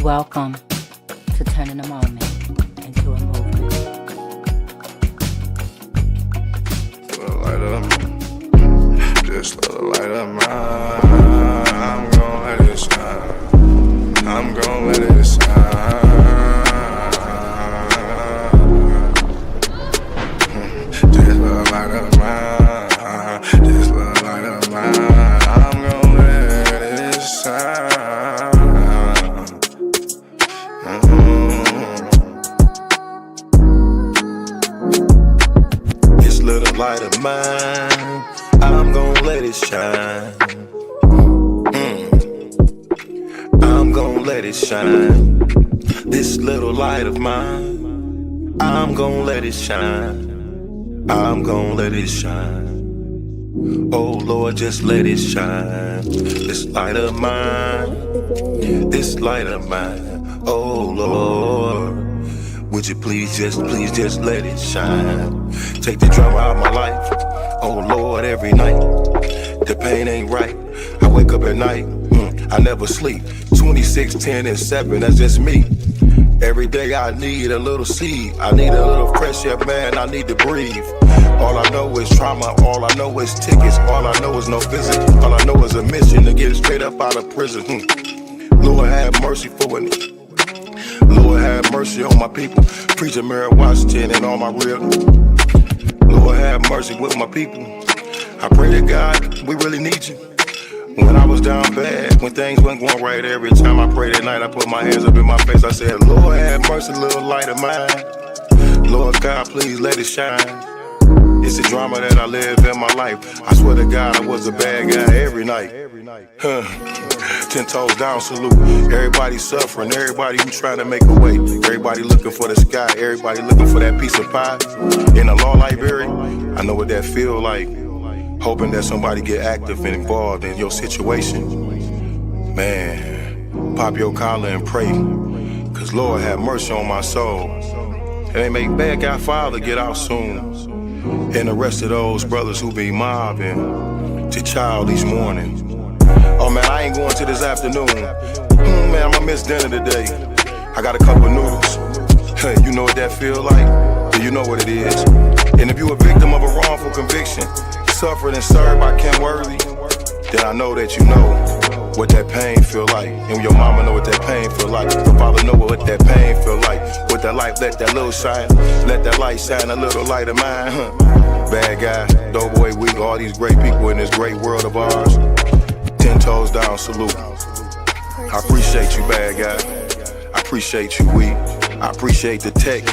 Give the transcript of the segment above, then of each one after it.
Welcome to turning a moment into a movement. Just let the light of mine. I'm gon' let it shine. I'm gon' let it shine. Just let the light of mine. Just let the light of mine. I'm gon' let it shine. This little light of mine, I'm gon' let it shine. I'm gon' let it shine. This little light of mine, I'm gon' let it shine. I'm gon' let it shine. Oh Lord, just let it shine. This light of mine, this light of mine. Oh Lord, would you please just let it shine. Take the drama out of my life. Oh Lord, every night, the pain ain't right. I wake up at night, I never sleep. 26, 10, and 7, that's just me. Every day I need a little seed. I need a little fresh air, man, I need to breathe. All I know is trauma, all I know is tickets. All I know is no visit. All I know is a mission to get straight up out of prison. Lord have mercy for me. Lord have mercy on my people. Preacher Mary Washington and all my real. Lord have mercy with my people. I pray to God, we really need you. When I was down bad, when things weren't going right, every time I prayed at night, I put my hands up in my face. I said, Lord have mercy, little light of mine. Lord God, please let it shine. It's the drama that I live in my life. I swear to God, I was a bad guy every night. 10 toes down, salute. Everybody suffering, everybody who trying to make a way. Everybody looking for the sky, everybody looking for that piece of pie. In a law library, I know what that feel like. Hoping that somebody get active and involved in your situation. Man, pop your collar and pray. Cause Lord have mercy on my soul. And they make bad guy father get out soon. And the rest of those brothers who be mobbing to child each morning. Oh man, I ain't going to this afternoon. Man, I'ma miss dinner today. I got a couple of noodles. You know what that feel like? Do you know what it is? And if you a victim of a wrongful conviction, suffered and served by Ken Worthy, then I know that you know what that pain feel like. And your mama know what that pain feel like. Your father know what that pain feel like. With that light, let that little shine. Let that light shine a little light of mine. Bad guy, doughboy, we, all these great people in this great world of ours. 10 toes down, salute. I appreciate you, bad guy. I appreciate you, we. I appreciate the tech.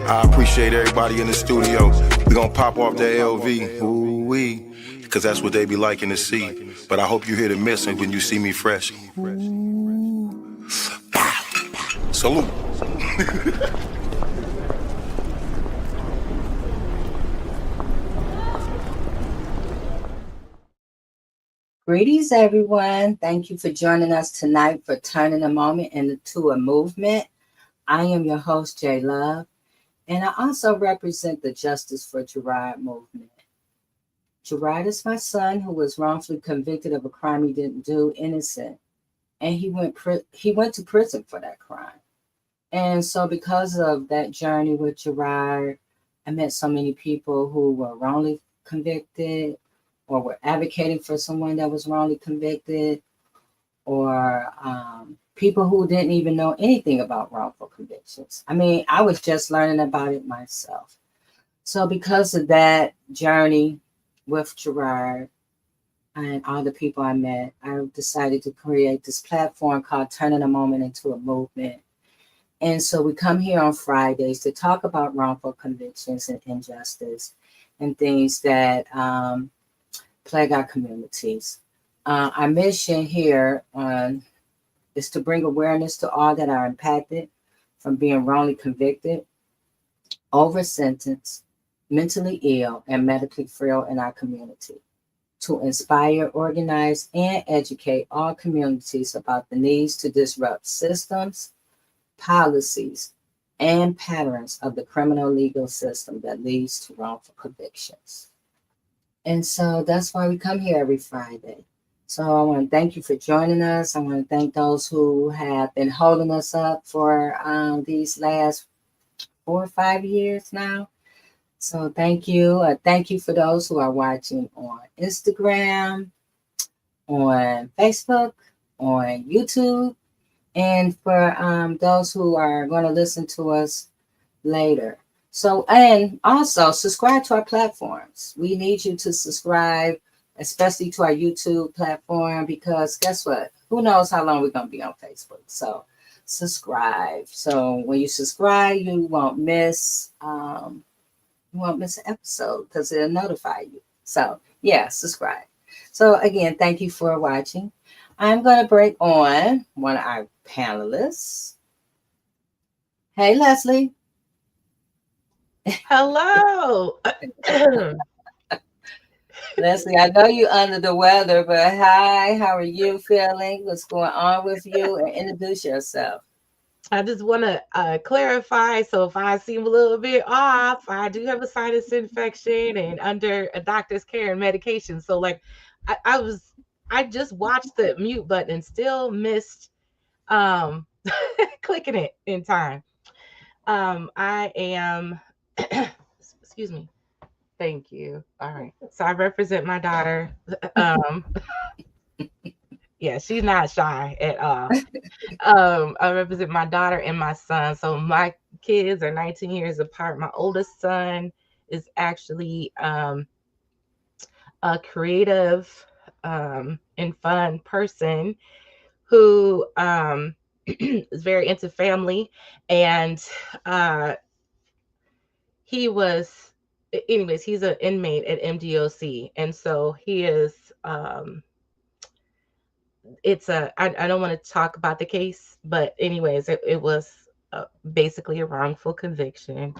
I appreciate everybody in the studio. We gonna pop off that LV, ooh wee, cause that's what they be liking to see. But I hope you hear the missing when you see me fresh. Ooh. Salute. Greetings, everyone. Thank you for joining us tonight for Turning a Moment into a Movement. I am your host, J Love, and I also represent the Justice for Gerard movement. Gerard is my son who was wrongfully convicted of a crime he didn't do, innocent, and he went to prison for that crime. And so because of that journey with Gerard, I met so many people who were wrongly convicted, or were advocating for someone that was wrongly convicted, or people who didn't even know anything about wrongful convictions. I mean, I was just learning about it myself. So because of that journey with Gerard and all the people I met, I decided to create this platform called Turning a Moment into a Movement. And so we come here on Fridays to talk about wrongful convictions and injustice and things that plague our communities. Our mission here is to bring awareness to all that are impacted from being wrongly convicted, over sentenced, mentally ill, and medically frail in our community, to inspire, organize, and educate all communities about the needs to disrupt systems, policies, and patterns of the criminal legal system that leads to wrongful convictions. And so that's why we come here every Friday. So I want to thank you for joining us. I want to thank those who have been holding us up for these last 4 or 5 years now. So thank you. Thank you for those who are watching on Instagram, on Facebook, on YouTube, and for those who are going to listen to us later. So, and also subscribe to our platforms. We need you to subscribe, especially to our YouTube platform, because guess what? Who knows how long we're going to be on Facebook. So subscribe. So when you subscribe, you won't miss an episode because it'll notify you. So yeah, subscribe. So again, thank you for watching. I'm going to bring on one of our panelists. Hey, Leslie. Hello. Leslie, I know you're under the weather, but hi, how are you feeling? What's going on with you? And introduce yourself. I just want to clarify. So if I seem a little bit off, I do have a sinus infection and under a doctor's care and medication. So like I just watched the mute button and still missed clicking it in time. I am, excuse me. Thank you. All right. So I represent my daughter. Yeah, she's not shy at all. I represent my daughter and my son. So my kids are 19 years apart. My oldest son is actually a creative and fun person who is very into family, and he was anyways, he's an inmate at MDOC, and so he is. I don't want to talk about the case, but anyways, it was basically a wrongful conviction.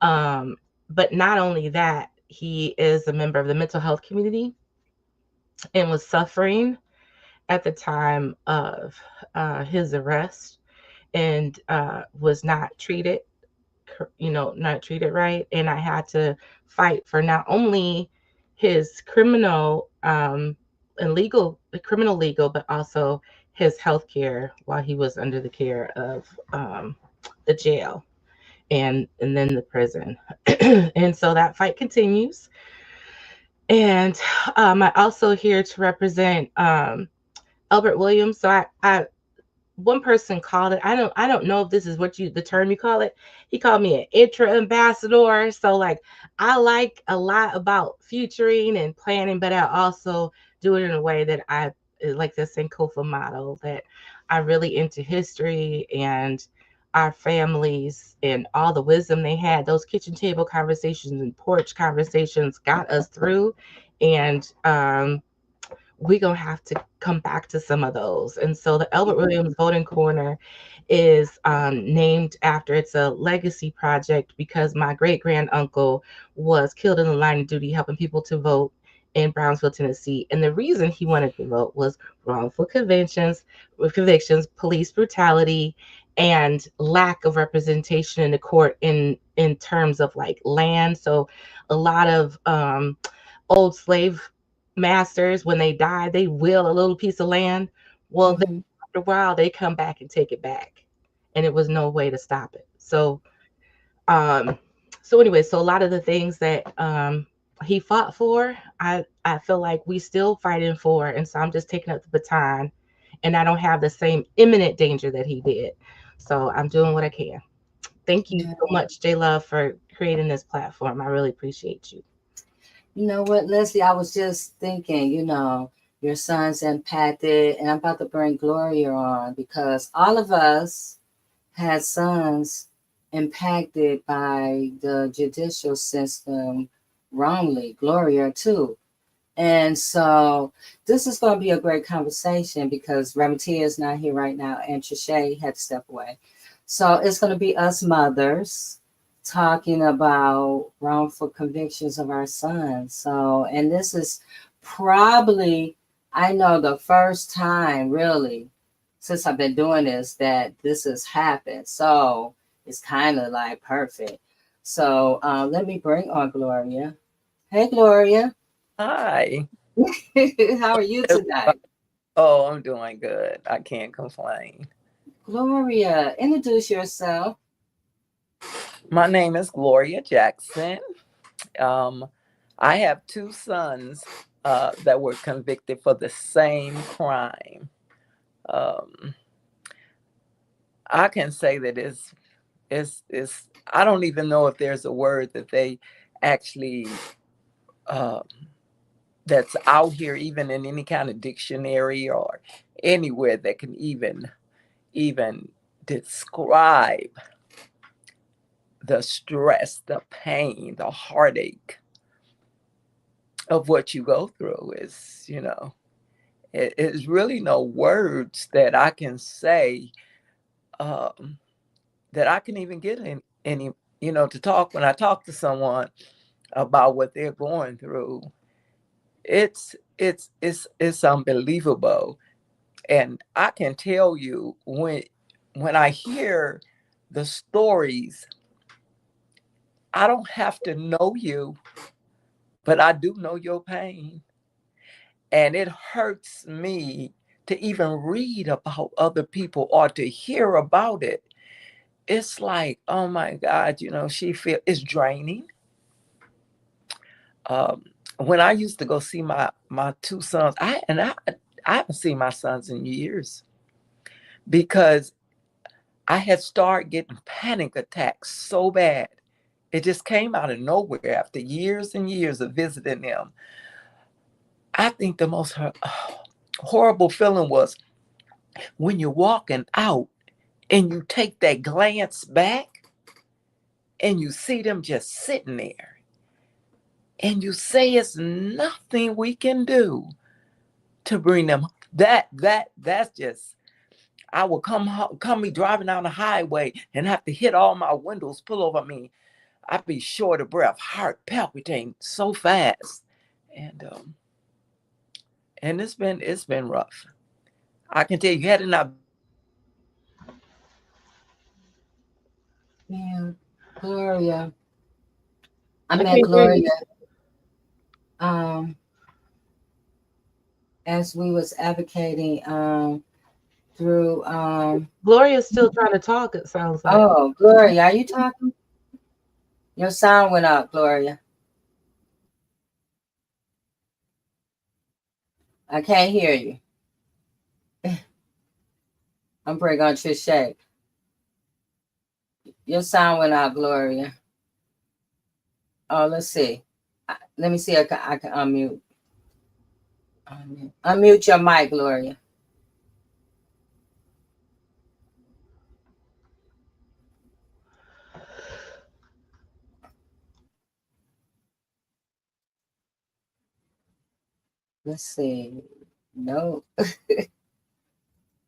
Um, but not only that, he is a member of the mental health community and was suffering at the time of his arrest, and was not treated, not treated right. And I had to fight for not only his criminal legal, but also his health care while he was under the care of the jail and then the prison. And so that fight continues. And I also here to represent Albert Williams. So I one person called it, I don't know if this is the term you call it. He called me an intra ambassador. So like, I like a lot about futuring and planning, but I also do it in a way that I like the Sankofa model, that I really into history and our families and all the wisdom they had. Those kitchen table conversations and porch conversations got us through. And we're going to have to come back to some of those. And so the Albert Williams Voting Corner is named after, it's a legacy project because my great grand uncle was killed in the line of duty helping people to vote in Brownsville, Tennessee. And the reason he wanted to vote was wrongful convictions, police brutality, and lack of representation in the court in terms of like land. So a lot of old slave masters, when they die, they will a little piece of land. Well, then Mhm. after a while, they come back and take it back, and it was no way to stop it. Um, so anyway, so a lot of the things that he fought for, I feel like we still fighting for, and so I'm just taking up the baton, and I don't have the same imminent danger that he did. So I'm doing what I can. Thank you Yeah. so much, J Love, for creating this platform. I really appreciate you. You know what, Leslie? I was just thinking, your son's impacted, and I'm about to bring Gloria on because all of us had sons impacted by the judicial system wrongly. Gloria, too. And so this is going to be a great conversation because Ramatia is not here right now and Trisha had to step away. So it's going to be us mothers talking about wrongful convictions of our sons. So, and this is probably, I know, the first time really since I've been doing that this has happened. So it's kind of like perfect. So let me bring on Gloria. Hey, Gloria. Hi. How are you tonight? Oh, I'm doing good. I can't complain. Gloria, introduce yourself. My name is Gloria Jackson. Um, I have two sons that were convicted for the same crime. Um, I can say that it's I don't even know if there's a word that they actually um, that's out here, even in any kind of dictionary or anywhere that can even describe the stress, the pain, the heartache of what you go through. It's really no words that I can say um, that I can even get in any, to talk. When I talk to someone about what they're going through, it's unbelievable. And I can tell you, when I hear the stories, I don't have to know you, but I do know your pain. And it hurts me to even read about other people or to hear about it. It's like, oh my God, it's draining. Um, when I used to go see my two sons, I haven't seen my sons in years because I had started getting panic attacks so bad. It just came out of nowhere after years and years of visiting them. I think the most horrible feeling was when you're walking out and you take that glance back and you see them just sitting there. and you say it's nothing we can do to bring them. That's just, I will come me driving down the highway and have to hit all my windows, pull over me. I'd be short of breath, heart palpitating so fast. And it's been rough. I can tell you, had it not. Yeah, Gloria. I I met can't hear you. Gloria um, as we was advocating through. Gloria's still trying to talk, it sounds like. Oh, Gloria, are you talking? Your sound went out, Gloria. I can't hear you. I'm pretty gonna just shake. Your sound went out, Gloria. Oh, let's see. Let me see if I can unmute. Unmute your mic, Gloria. Let's see. No.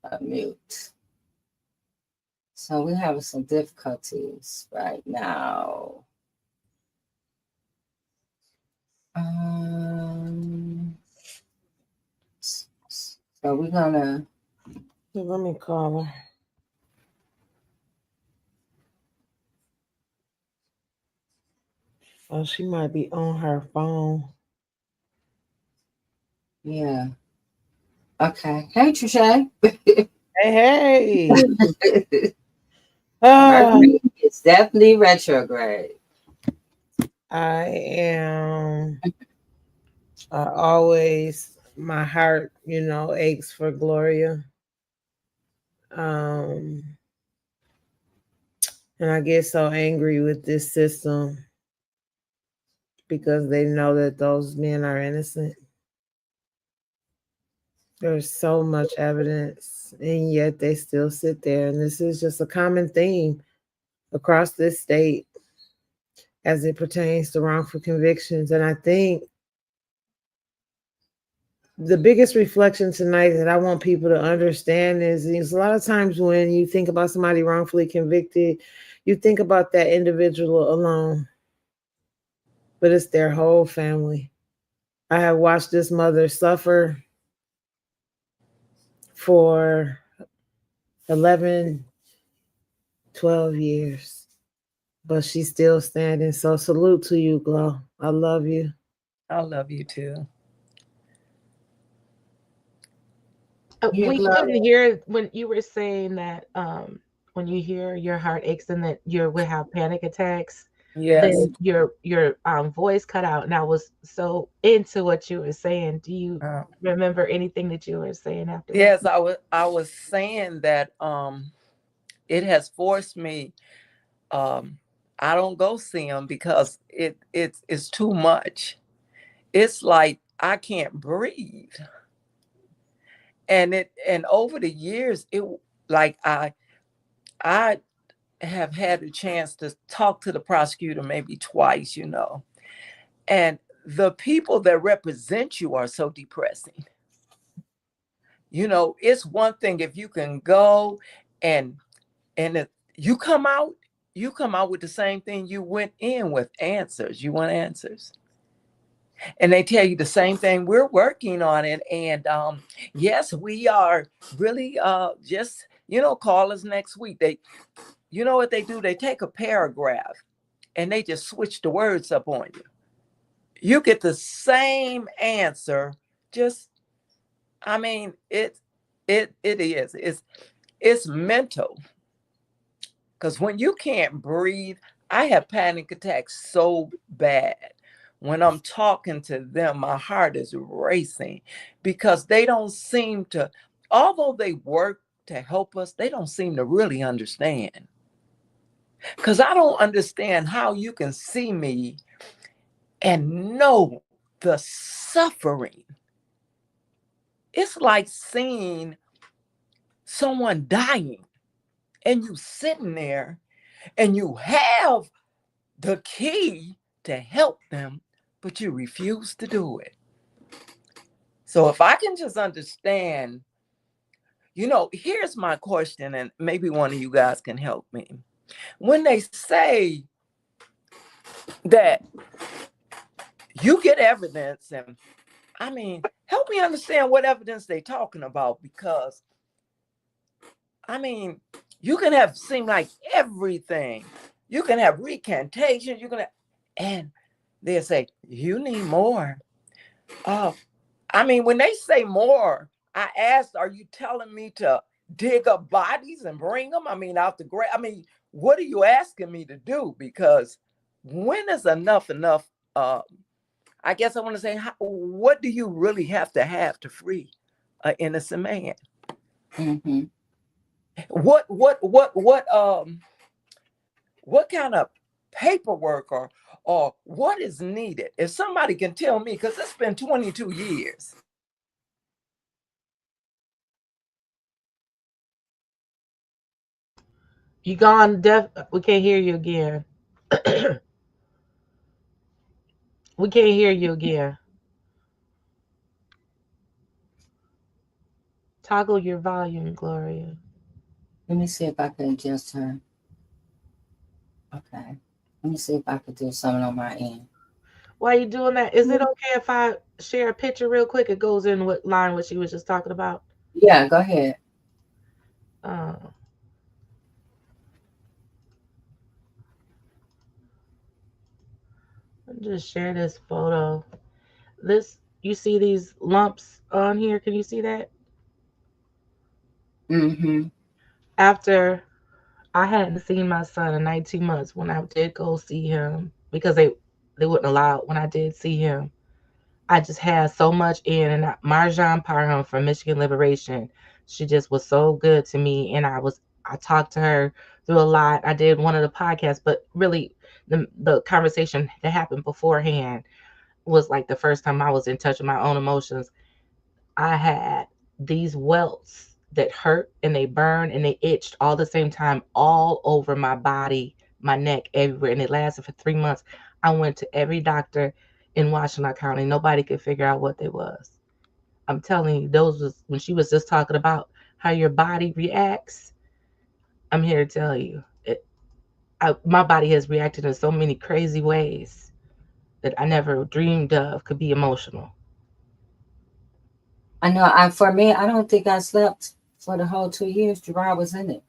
Unmute. So we're having some difficulties right now. So we're gonna. Let me call her. Oh, she might be on her phone. Yeah. Okay. Hey, Trisha. Hey. Mercury is definitely retrograde. I am always, my heart, aches for Gloria. And I get so angry with this system because they know that those men are innocent. There's so much evidence, and yet they still sit there. And this is just a common theme across this state as it pertains to wrongful convictions. And I think the biggest reflection tonight that I want people to understand is a lot of times when you think about somebody wrongfully convicted, you think about that individual alone, but it's their whole family. I have watched this mother suffer for 11, 12 years, but she's still standing. So salute to you, Glo. I love you. I love you too. Yeah, We Gloria. couldn't hear when you were saying that when you hear your heart aches and that you would have panic attacks. Yes. Then your voice cut out, and I was so into what you were saying. Do you remember anything that you were saying afterwards? Yes, I was saying that it has forced me. I don't go see them because it's too much. It's like I can't breathe. And over the years, it like I have had a chance to talk to the prosecutor maybe twice, and the people that represent you are so depressing. It's one thing if you can go and if you come out with the same thing you went in with, answers. You want answers. And they tell you the same thing. We're working on it. And yes, we are really just, call us next week. You know what they do? They take a paragraph and they just switch the words up on you. You get the same answer. It is. It's mental. Because when you can't breathe, I have panic attacks so bad. When I'm talking to them, my heart is racing because they don't seem to, although they work to help us, they don't seem to really understand. Because I don't understand how you can see me and know the suffering. It's like seeing someone dying and you sitting there and you have the key to help them, but you refuse to do it. So if I can just understand, here's my question, and maybe one of you guys can help me. When they say that you get evidence, and help me understand what evidence they're talking about, because you can seem like everything. You can have recantation, and they'll say, you need more. When they say more, I asked, are you telling me to dig up bodies and bring them? Out the grave? What are you asking me to do? Because when is enough? I guess I want to say, what do you really have to free an innocent man? Mm-hmm. What kind of paperwork or what is needed? If somebody can tell me, because it's been 22 years. You gone deaf? We can't hear you again. We can't hear you again. Toggle your volume, Gloria. Let me see if I can adjust her. Okay. Let me see if I can do something on my end. While you doing that, is it okay if I share a picture real quick? It goes in what line what she was just talking about. Yeah, go ahead. Uh, just share this photo. You see these lumps on here? Can you see that? Mm-hmm. After I hadn't seen my son in 19 months, when I did go see him, because they wouldn't allow it, when I did see him, I just had so much in. And Marjan Parham from Michigan Liberation, she just was so good to me. And I talked to her through a lot. I did one of the podcasts, but really the conversation that happened beforehand was like the first time I was in touch with my own emotions. I had these welts that hurt and they burned and they itched all the same time, all over my body, my neck, everywhere. And it lasted for 3 months. I went to every doctor in Washington County. Nobody could figure out what they was. I'm telling you, those was when she was just talking about how your body reacts. I'm here to tell you, my body has reacted in so many crazy ways that I never dreamed of could be emotional. I know. For me, I don't think I slept for the whole 2 years Gerard was in it.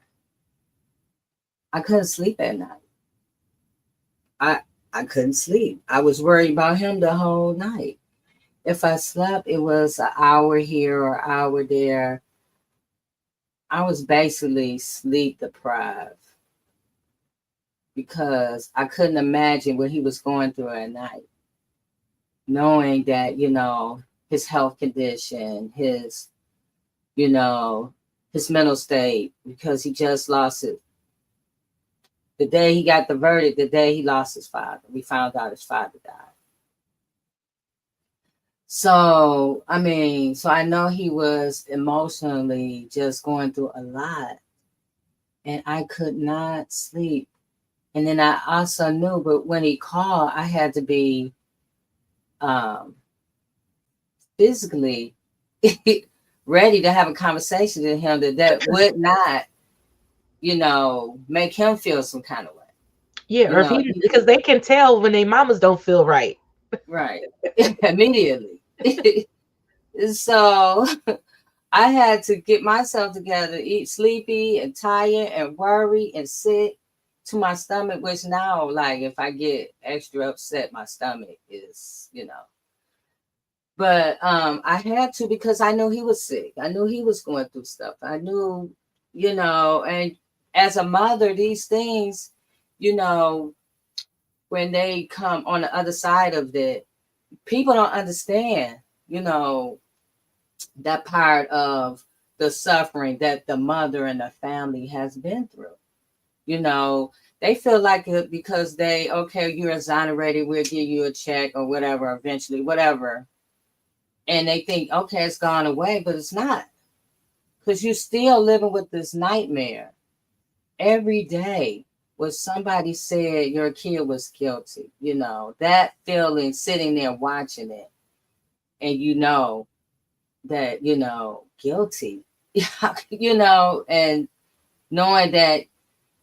I couldn't sleep at night. I couldn't sleep. I was worried about him the whole night. If I slept, it was an hour here or hour there. I was basically sleep deprived because I couldn't imagine what he was going through at night, knowing that, his health condition, his mental state, because he just lost it. The day he got the verdict, the day he lost his father, we found out his father died. So I know he was emotionally just going through a lot, and I could not sleep. And then I also knew, but when he called, I had to be physically ready to have a conversation with him that would not, make him feel some kind of way. Yeah, or if because they can tell when their mamas don't feel right. Right. Immediately. So I had to get myself together, eat sleepy and tired and worry and sick to my stomach, which now, like, if I get extra upset, my stomach is, But I had to, because I knew he was sick. I knew he was going through stuff. I knew, and as a mother, these things, when they come on the other side of it, people don't understand, that part of the suffering that the mother and the family has been through. They feel like it because you're exonerated, we'll give you a check or whatever, eventually, whatever. And they think, okay, it's gone away, but it's not. Because you're still living with this nightmare every day. when somebody said your kid was guilty, that feeling sitting there watching it, and that, guilty, and knowing that,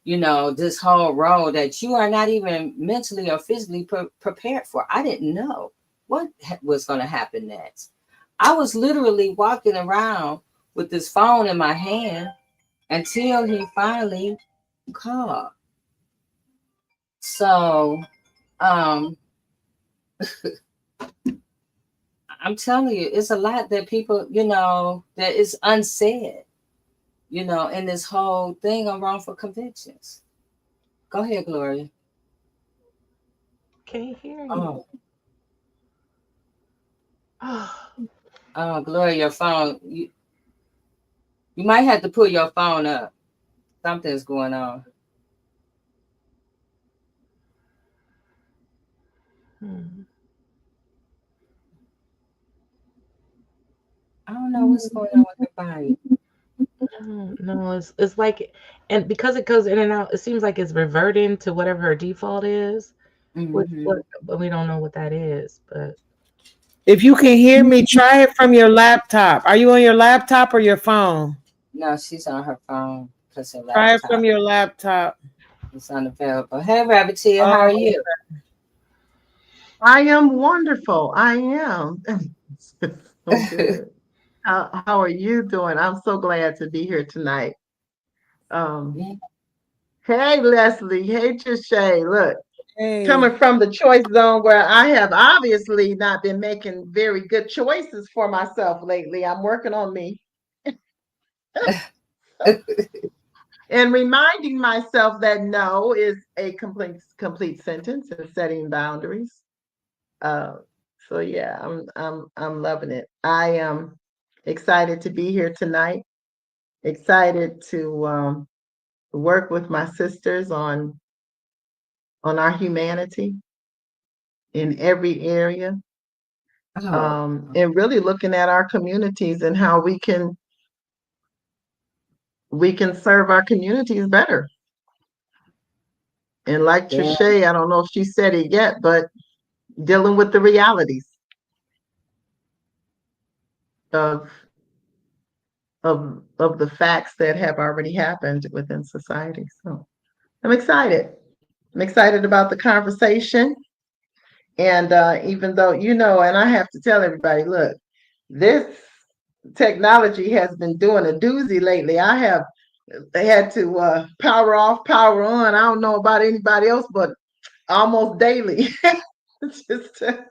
this whole role that you are not even mentally or physically prepared for. I didn't know what was going to happen next. I was literally walking around with this phone in my hand until he finally called. So, um, I'm telling you, it's a lot that people, that is unsaid, in this whole thing on wrongful convictions. Go ahead, Gloria. Can't hear you. Oh, Oh, Gloria, your phone. You might have to pull your phone up. Something's going on. I don't know what's going on with your body. No, it's like, and because it goes in and out, it seems like it's reverting to whatever her default is. Mm-hmm. But we don't know what that is. But If you can hear me, try it from your laptop. Are you on your laptop or your phone? No, she's on her phone because her Try it laptop from your laptop. is unavailable. Hey, Rabbitia, how Oh, are you? I am wonderful. I am. So good. How are you doing? I'm so glad to be here tonight. Um, hey Leslie, hey Trishay. Look, hey. coming from the choice zone where I have obviously not been making very good choices for myself lately. I'm working on me. And reminding myself that no is a complete sentence and setting boundaries. So yeah, I'm loving it. I am excited to be here tonight. Excited to work with my sisters on our humanity in every area, Oh, and really looking at our communities and how we can serve our communities better. And like yeah. Trishay, I don't know if she said it yet, but dealing with the realities of of the facts that have already happened within society. So I'm excited. I'm excited about the conversation. And even though, and I have to tell everybody, look, this technology has been doing a doozy lately. I have had to power off, power on. I don't know about anybody else, but almost daily. just to,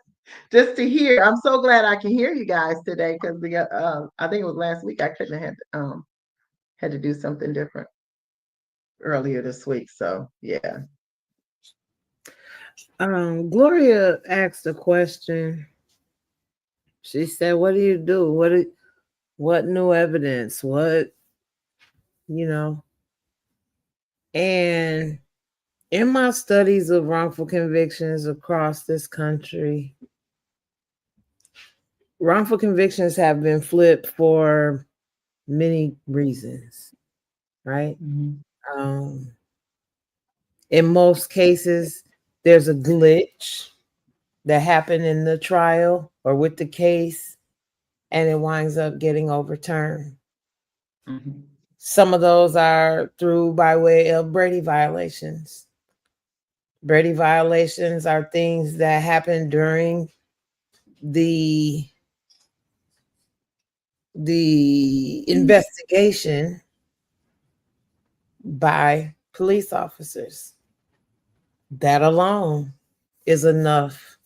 just to hear. I'm so glad I can hear you guys today because I think it was last week I couldn't have had to do something different earlier this week. So yeah. Gloria asked a question. She said, "What do you do? What new evidence? What, you know?" And in my studies of wrongful convictions across this country, wrongful convictions have been flipped for many reasons, right? Mm-hmm. In most cases, there's a glitch that happened in the trial or with the case, and it winds up getting overturned. Mm-hmm. Some of those are through by way of Brady violations. Brady violations are things that happen during the investigation by police officers. That alone is enough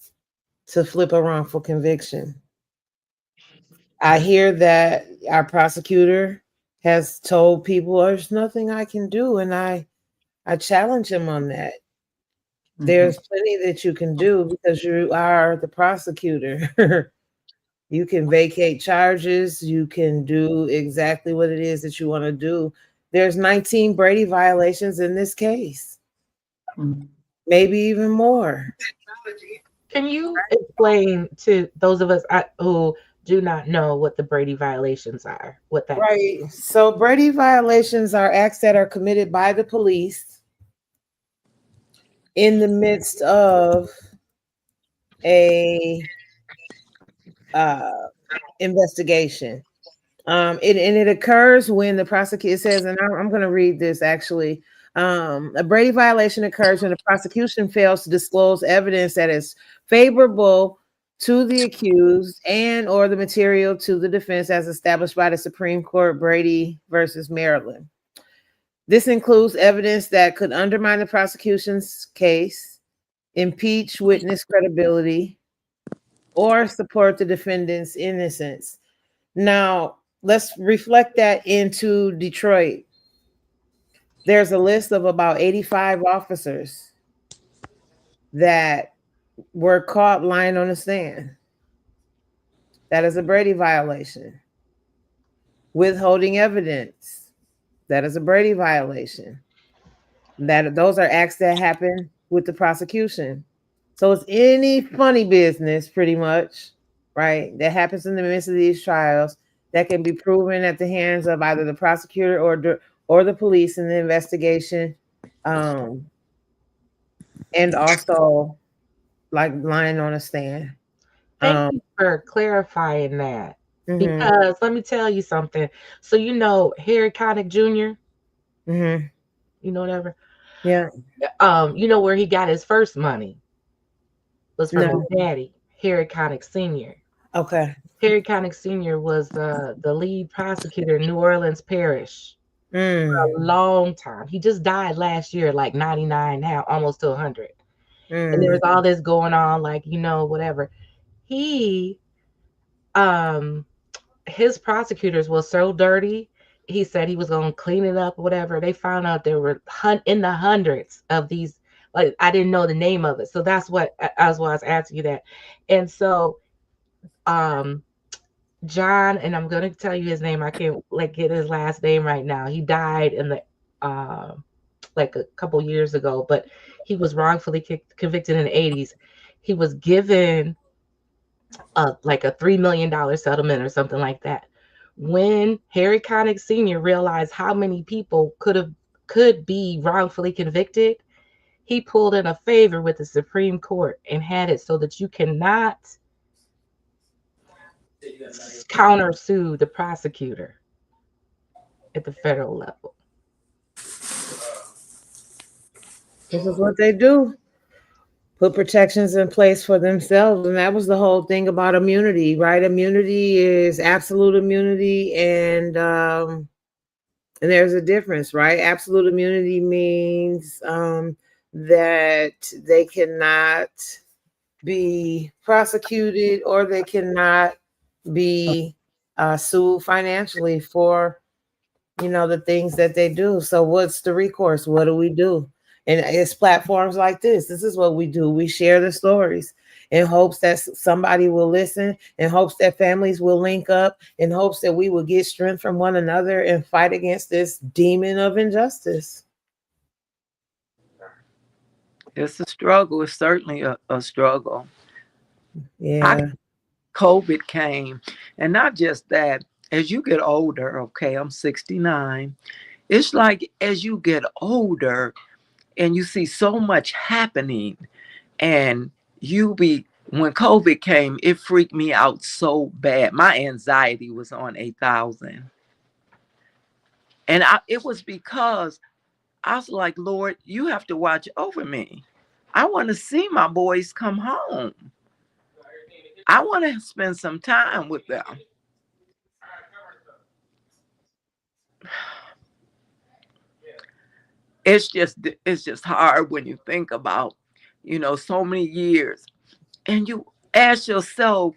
to flip a wrongful conviction. I hear that our prosecutor has told people there's nothing I can do, and I challenge him on that. Mm-hmm. There's plenty that you can do because you are the prosecutor. You can vacate charges. You can do exactly what it is that you want to do. There's 19 Brady violations in this case, maybe even more. can you explain to those of us who do not know what the Brady violations are? What that Right. So Brady violations are acts that are committed by the police in the midst of a investigation. And it occurs when the prosecutor says, and I'm going to read this actually. A Brady violation occurs when the prosecution fails to disclose evidence that is favorable to the accused and or the material to the defense as established by the Supreme Court, Brady versus Maryland. This includes evidence that could undermine the prosecution's case, impeach witness credibility, or support the defendant's innocence. Now, let's reflect that into Detroit. There's a list of about 85 officers that were caught lying on the stand. That is a Brady violation. Withholding evidence. That is a Brady violation. Those are acts that happen with the prosecution. So it's any funny business, pretty much, right, that happens in the midst of these trials that can be proven at the hands of either the prosecutor or the police in the investigation, and also like lying on a stand. Thank you for clarifying that. Mhm. Because let me tell you something. So Harry Connick Jr., Mhm. whatever. Yeah. You know where he got his first money was from No. his daddy, Harry Connick Sr. Okay. Harry Connick Sr. was the lead prosecutor in New Orleans Parish for a long time. He just died last year, like 99 now, almost to 100. And there was all this going on, like, whatever. He, his prosecutors was so dirty. He said he was going to clean it up, whatever. They found out there were in the hundreds of these. Like, I didn't know the name of it. So that's what I was asking you that. And so, John, and I'm going to tell you his name. I can't get his last name right now. He died in the, like a couple years ago, but he was wrongfully convicted in the 80s. He was given like a $3 million settlement or something like that. When Harry Connick Sr. realized how many people could be wrongfully convicted, he pulled in a favor with the Supreme Court and had it so that you cannot countersue the prosecutor at the federal level. This is what they do. Put protections in place for themselves. And that was the whole thing about immunity, right? Immunity is absolute immunity, and there's a difference, right? Absolute immunity means that they cannot be prosecuted or they cannot be sued financially for, the things that they do. So what's the recourse? What do we do? And it's platforms like this. This is what we do. We share the stories in hopes that somebody will listen, in hopes that families will link up, in hopes that we will get strength from one another and fight against this demon of injustice. It's a struggle. It's certainly a struggle. Yeah. COVID came, and not just that. As you get older, okay, I'm 69. It's like as you get older and you see so much happening, and when COVID came, it freaked me out so bad. My anxiety was on 8,000. And it was because I was like, Lord, you have to watch over me. I want to see my boys come home. I want to spend some time with them. It's just hard when you think about, so many years, and you ask yourself,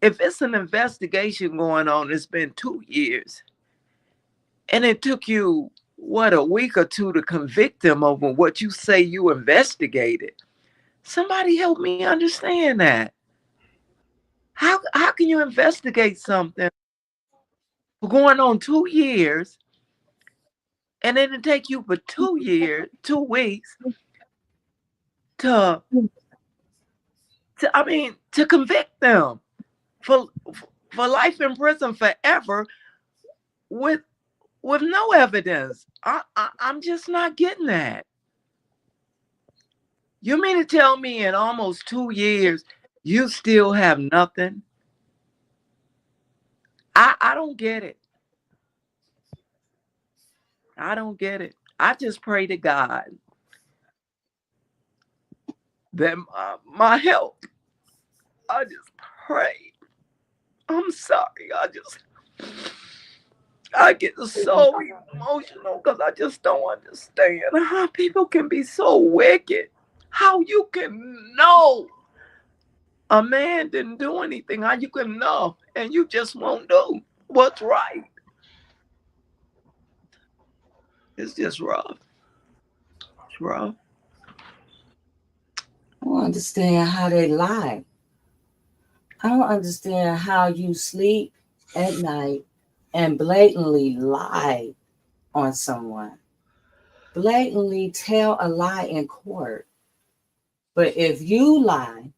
if it's an investigation going on, it's been 2 years, and it took you a week or two to convict them over what you say you investigated. Somebody help me understand that. How can you investigate something going on 2 years, and then it take you for 2 weeks to convict them for life in prison forever with no evidence? I'm just not getting that. You mean to tell me in almost 2 years you still have nothing? I don't get it. I don't get it. I just pray to God that my health. I just pray. I'm sorry. I get so emotional because I just don't understand how people can be so wicked. How you can know a man didn't do anything. How you can know and you just won't do what's right. It's just rough. It's rough. I don't understand how they lie. I don't understand how you sleep at night and blatantly lie on someone. Blatantly tell a lie in court. But if you lie,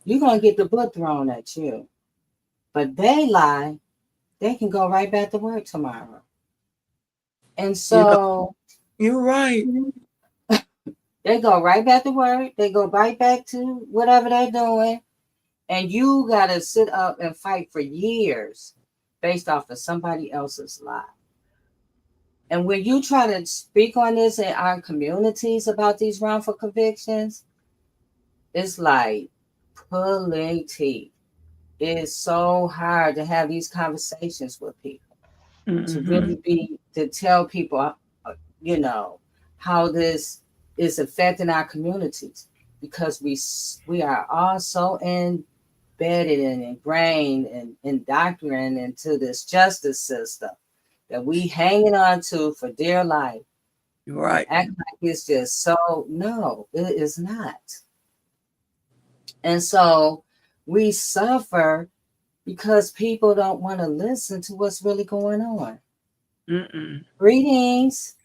you're going to get the book thrown at you. But they lie, they can go right back to work tomorrow. And so you're right. They go right back to work. They go right back to whatever they're doing. And you got to sit up and fight for years based off of somebody else's lie. And when you try to speak on this in our communities about these wrongful convictions, it's like pulling teeth. It's so hard to have these conversations with people, to really to tell people, how this is affecting our communities, because we are all so embedded and ingrained and indoctrinated into this justice system that we hanging on to for dear life. Right. Act like it's just so. No, it is not. And so we suffer because people don't want to listen to what's really going on. Greetings.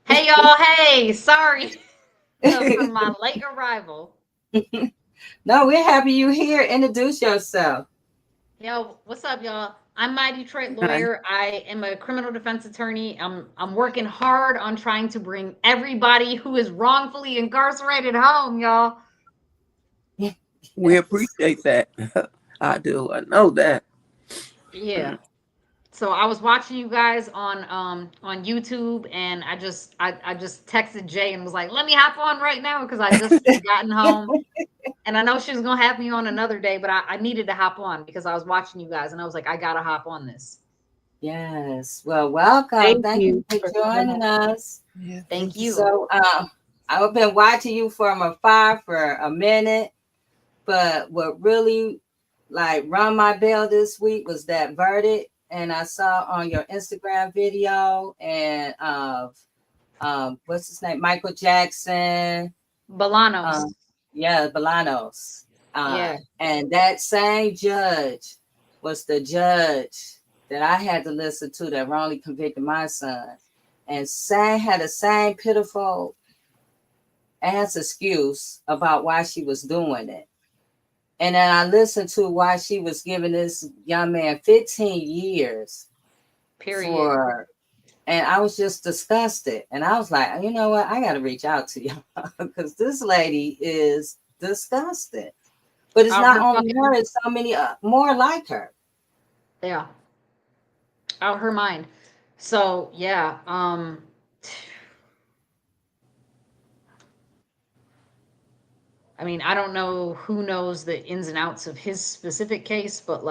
Hey, y'all. Hey, sorry for my late arrival. No, we're happy you're here. Introduce yourself. Yo, what's up, y'all? I'm my Detroit lawyer. I am a criminal defense attorney. I'm working hard on trying to bring everybody who is wrongfully incarcerated home, y'all. We appreciate that. I do. I know that. Yeah. So I was watching you guys on YouTube, and I just texted Jay and was like, "Let me hop on right now," because I just gotten home, and I know she was gonna have me on another day, but I needed to hop on because I was watching you guys, and I was like, I gotta hop on this. Yes. Well, welcome. Thank you for joining us. Yeah, thank you. So I've been watching you from afar for a minute, but what really rung my bell this week was that verdict. And I saw on your Instagram video and what's his name? Michael Jackson. Bolanos. Bolanos. Yeah. And that same judge was the judge that I had to listen to that wrongly convicted my son. And had the same pitiful ass excuse about why she was doing it. And then I listened to why she was giving this young man 15 years. Period. And I was just disgusted. And I was like, you know what? I got to reach out to you because this lady is disgusted. But it's not only her, it's so many more like her. Yeah. Out her mind. So, yeah. I mean, I don't know who knows the ins and outs of his specific case, but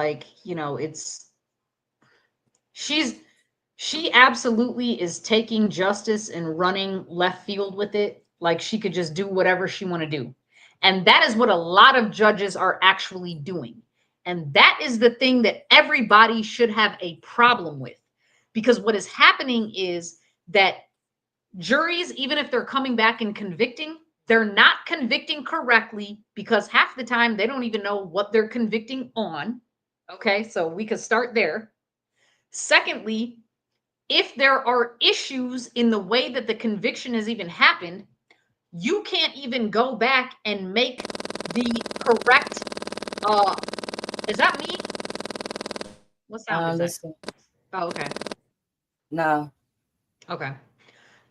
she absolutely is taking justice and running left field with it. Like she could just do whatever she want to do. And that is what a lot of judges are actually doing. And that is the thing that everybody should have a problem with. Because what is happening is that juries, even if they're coming back and convicting, they're not convicting correctly because half the time they don't even know what they're convicting on. Okay, so we could start there. Secondly, if there are issues in the way that the conviction has even happened, you can't even go back and make the correct. Is that me? What sound is that? Oh, okay. No. Okay.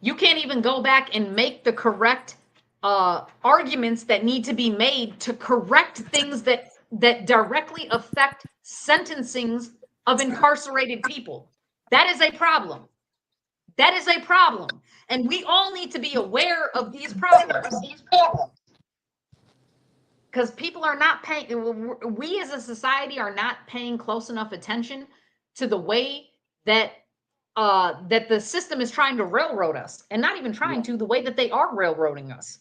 You can't even go back and make the correct arguments that need to be made to correct things that directly affect sentencings of incarcerated people. That is a problem. That is a problem. And we all need to be aware of these problems. Because people are not paying, we as a society are not paying close enough attention to the way that that the system is trying to railroad us, and not even trying to, the way that they are railroading us.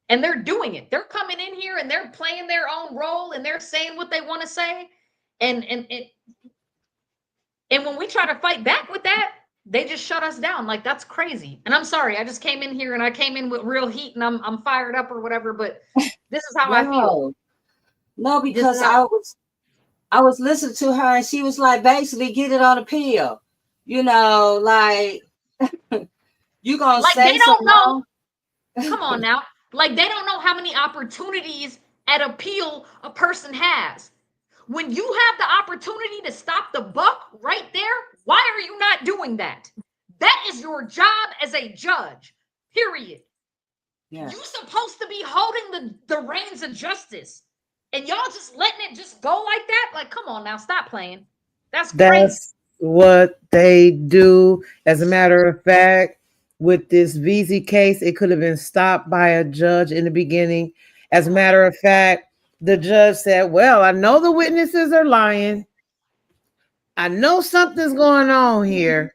And they're doing it. They're coming in here and they're playing their own role and they're saying what they want to say. And when we try to fight back with that, they just shut us down. Like, that's crazy. And I'm sorry, I just came in here and I came in with real heat and I'm fired up or whatever, but this is how I feel. No, because I was listening to her and she was like, basically, get it on a pill. You know, like, you gonna like say they don't know. something? Come on now. Like, they don't know how many opportunities at appeal a person has. When you have the opportunity to stop the buck right there, why are you not doing that? That is your job as a judge, period. Yeah. You're supposed to be holding the reins of justice. And y'all just letting it just go like that? Like, come on now, stop playing. That's crazy. That's what they do. As a matter of fact, with this Vesey case, it could have been stopped by a judge in the beginning. As a matter of fact, the judge said, well, I know the witnesses are lying. I know something's going on here,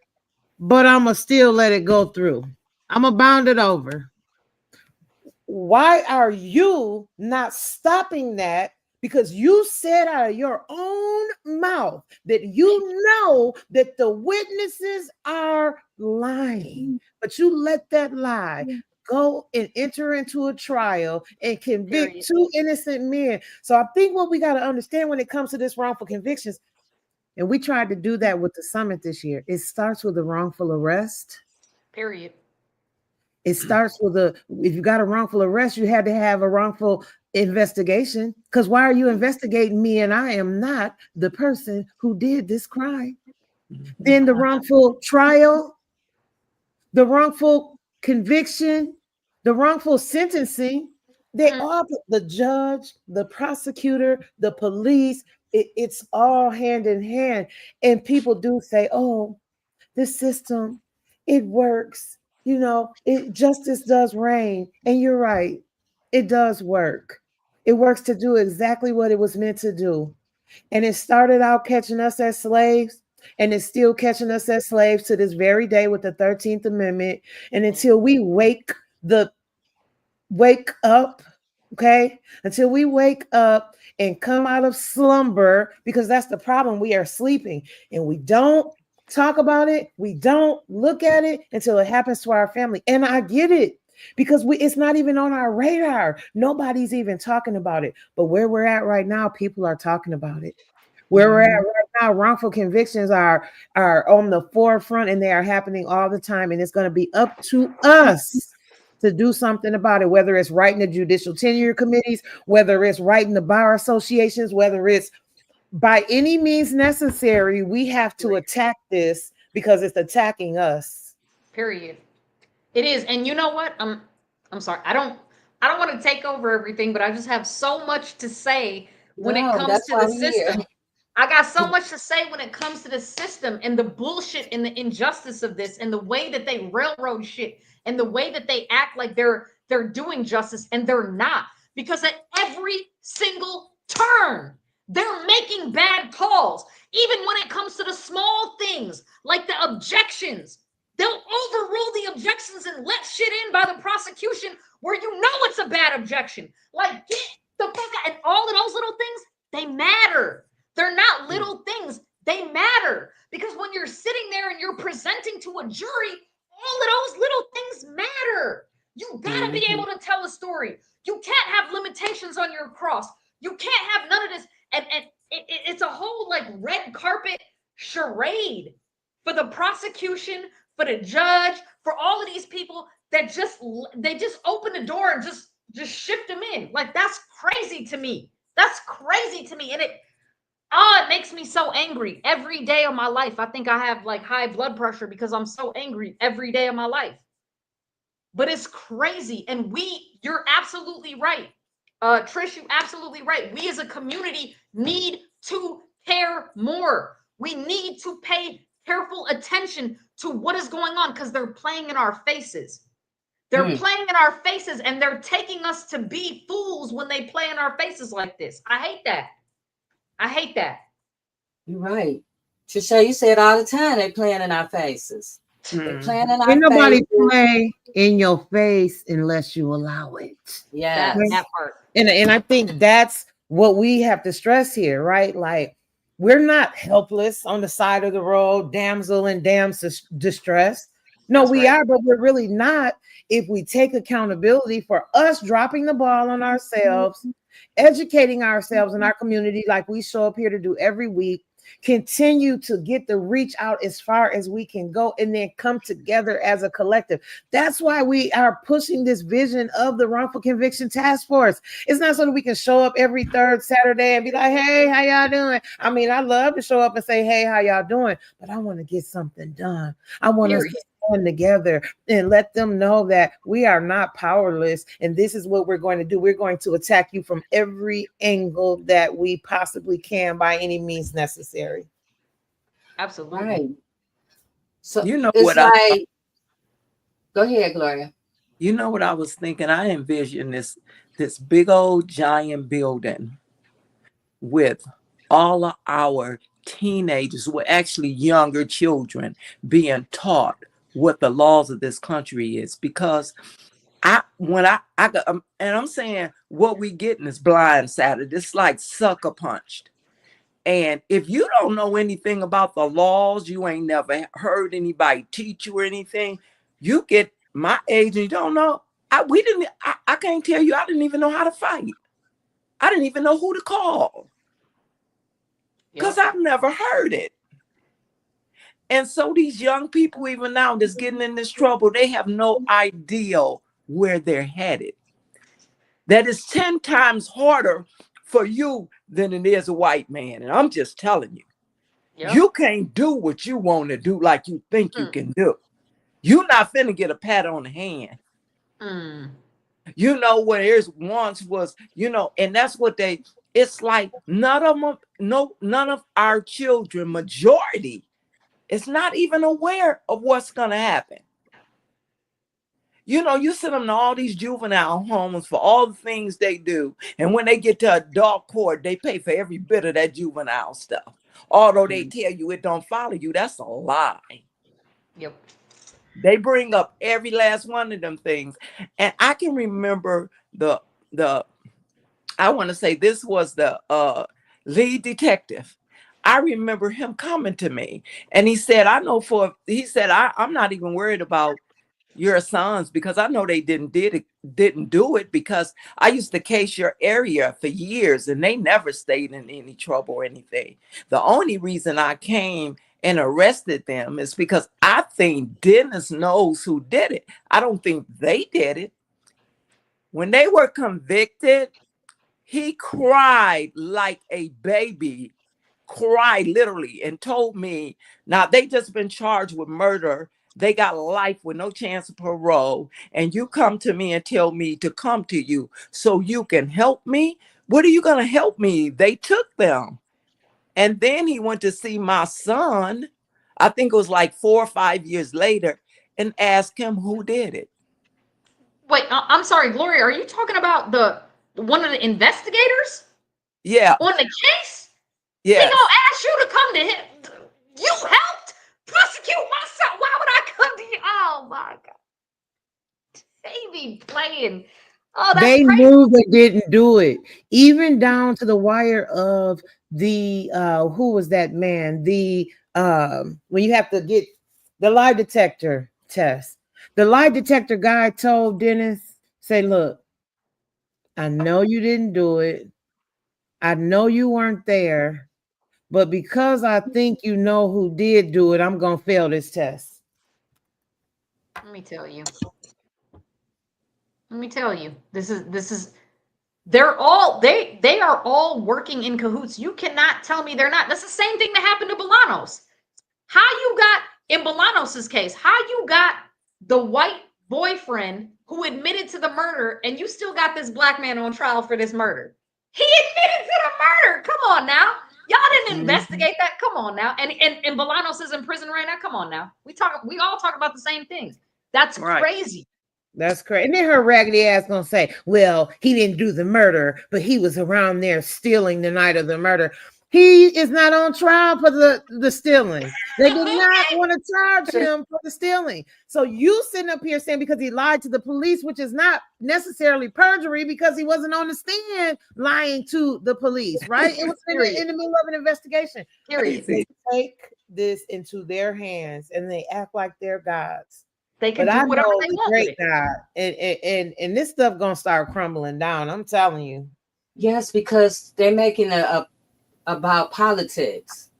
but I'm going to still let it go through. I'm going to bound it over. Why are you not stopping that? Because you said out of your own mouth that you know that the witnesses are lying, but you let that lie go and enter into a trial and convict two innocent men. So I think what we got to understand when it comes to this wrongful convictions, and we tried to do that with the summit this year, it starts with a wrongful arrest. Period. It starts with if you got a wrongful arrest, you had to have a wrongful investigation. Because why are you investigating me and I am not the person who did this crime? Then the wrongful trial, the wrongful conviction, the wrongful sentencing, they all, the judge, the prosecutor, the police, it's all hand in hand. And people do say, oh, this system, it works. You know, justice does reign. And you're right. It does work. It works to do exactly what it was meant to do. And it started out catching us as slaves, and it's still catching us as slaves to this very day with the 13th Amendment. And until we wake up, okay? Until we wake up and come out of slumber, because that's the problem. We are sleeping and we don't talk about it. We don't look at it until it happens to our family. And I get it, because it's not even on our radar. Nobody's even talking about it. But where we're at right now, people are talking about it. Where we're at right now, wrongful convictions are on the forefront, and they are happening all the time. And it's going to be up to us to do something about it, whether it's writing the judicial tenure committees, whether it's writing the bar associations, whether it's by any means necessary. We have to attack this because it's attacking us. Period. It is. And you know what? I'm sorry. I don't want to take over everything, but I just have so much to say when it comes to the system. I got so much to say when it comes to the system and the bullshit and the injustice of this and the way that they railroad shit and the way that they act like they're doing justice, and they're not. Because at every single turn, they're making bad calls. Even when it comes to the small things like the objections, they'll overrule the objections and let shit in by the prosecution where you know it's a bad objection. Like, get the fuck out. And all of those little things, they matter. They're not little things. They matter. Because when you're sitting there and you're presenting to a jury, all of those little things matter. You gotta be able to tell a story. You can't have limitations on your cross. You can't have none of this. And it's a whole like red carpet charade for the prosecution, for the judge, for all of these people that just open the door and just shift them in. Like, that's crazy to me. That's crazy to me. And it makes me so angry every day of my life. I think I have like high blood pressure because I'm so angry every day of my life. but it's crazy. And you're absolutely right. Trish, you're absolutely right. We as a community need to care more. We need to pay careful attention to what is going on, because they're playing in our faces. They're playing in our faces, and they're taking us to be fools when they play in our faces like this. I hate that. I hate that. You're right. Trisha, you say it all the time. They playing in our faces. They're playing in our Ain't nobody faces. play in your face unless you allow it. Yeah. That part. And I think that's what we have to stress here, right? Like, we're not helpless on the side of the road, damsel in distress. No, That's we right. are, but we're really not if we take accountability for us dropping the ball on ourselves, educating ourselves in our community like we show up here to do every week, continue to get the reach out as far as we can go, and then come together as a collective. That's why we are pushing this vision of the Wrongful Conviction Task Force. It's not so that we can show up every third Saturday and be like, hey, how y'all doing? I mean, I love to show up and say, hey, how y'all doing? But I want to get something done. I want us to stand together and let them know that we are not powerless, and this is what we're going to do. We're going to attack you from every angle that we possibly can by any means necessary. Absolutely. Right. So You know it's what like, go ahead, Gloria. You know what I was thinking? I envision this big old giant building with all of our teenagers, well, actually younger children, being taught what the laws of this country is. Because I got, and I'm saying what we getting is blindsided. It's like sucker punched. And if you don't know anything about the laws, you ain't never heard anybody teach you or anything, you get my age and you don't know. I can't tell you, I didn't even know how to fight. I didn't even know who to call, because I've never heard it. And so these young people, even now, that's getting in this trouble, they have no idea where they're headed. That is 10 times harder for you than it is a white man. And I'm just telling you, you can't do what you want to do like you think you can do. You're not finna get a pat on the hand. You know, what there's once was, you know, and that's what it's like none of our children, majority, is not even aware of what's gonna happen. You know, you send them to all these juvenile homes for all the things they do. And when they get to adult court, they pay for every bit of that juvenile stuff. Although they tell you it don't follow you, that's a lie. Yep. They bring up every last one of them things. And I can remember I want to say this was the lead detective. I remember him coming to me and he said, I'm not even worried about your sons, because I know they didn't do it, because I used to case your area for years and they never stayed in any trouble or anything. The only reason I came and arrested them is because I think Dennis knows who did it. I don't think they did it. When they were convicted, he cried like a baby, cried literally, and told me, now they just been charged with murder. They got life with no chance of parole. And you come to me and tell me to come to you so you can help me? What are you going to help me? They took them. And then he went to see my son, I think it was like 4 or 5 years later, and asked him who did it. Wait, I'm sorry, Gloria, are you talking about one of the investigators? Yeah. On the case? Yeah. He gonna ask you to come to him. You helped prosecute my son. Why would I come to you? Oh my God. They be playing. Oh, that's they crazy. knew they didn't do it, even down to the wire of the who was that man? The when you have to get the lie detector test. The lie detector guy told Dennis, say, look, I know you didn't do it. I know you weren't there, but because I think you know who did do it, I'm gonna fail this test. Let me tell you. This is they're all they are all working in cahoots. You cannot tell me they're not. That's the same thing that happened to Bolanos. How you got in Bolanos's case, how you got the white boyfriend who admitted to the murder, and you still got this black man on trial for this murder. He admitted to the murder. Come on now. Y'all didn't investigate that. Come on now. And Bolanos is in prison right now. Come on now. We all talk about the same things. That's crazy. That's crazy. And then her raggedy ass gonna say, well, he didn't do the murder, but he was around there stealing the night of the murder. He is not on trial for the stealing. They did not want to charge him for the stealing. So you sitting up here saying because he lied to the police, which is not necessarily perjury because he wasn't on the stand lying to the police, right? It was in the middle of an investigation. They take this into their hands and they act like they're gods. They can do whatever they want. Great God. And this stuff gonna start crumbling down. I'm telling you. Yes, because they're making about politics.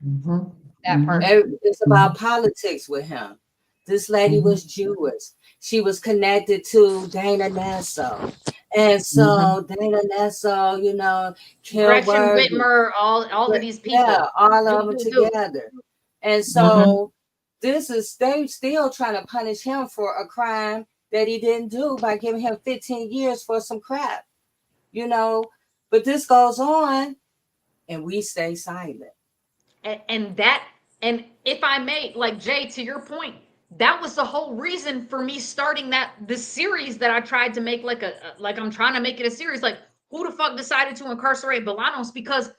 That part. It's about politics with him. This lady was Jewish. She was connected to Dana Nassau. And so Dana Nassau, you know, Gretchen Whitmer, all of these people. Yeah, all of them together. And so they still trying to punish him for a crime that he didn't do by giving him 15 years for some crap. You know, but this goes on and we stay silent. And if I may, like Jay, to your point, that was the whole reason for me starting this series that I tried to make like I'm trying to make it a series. Like, who the fuck decided to incarcerate Bolanos? Because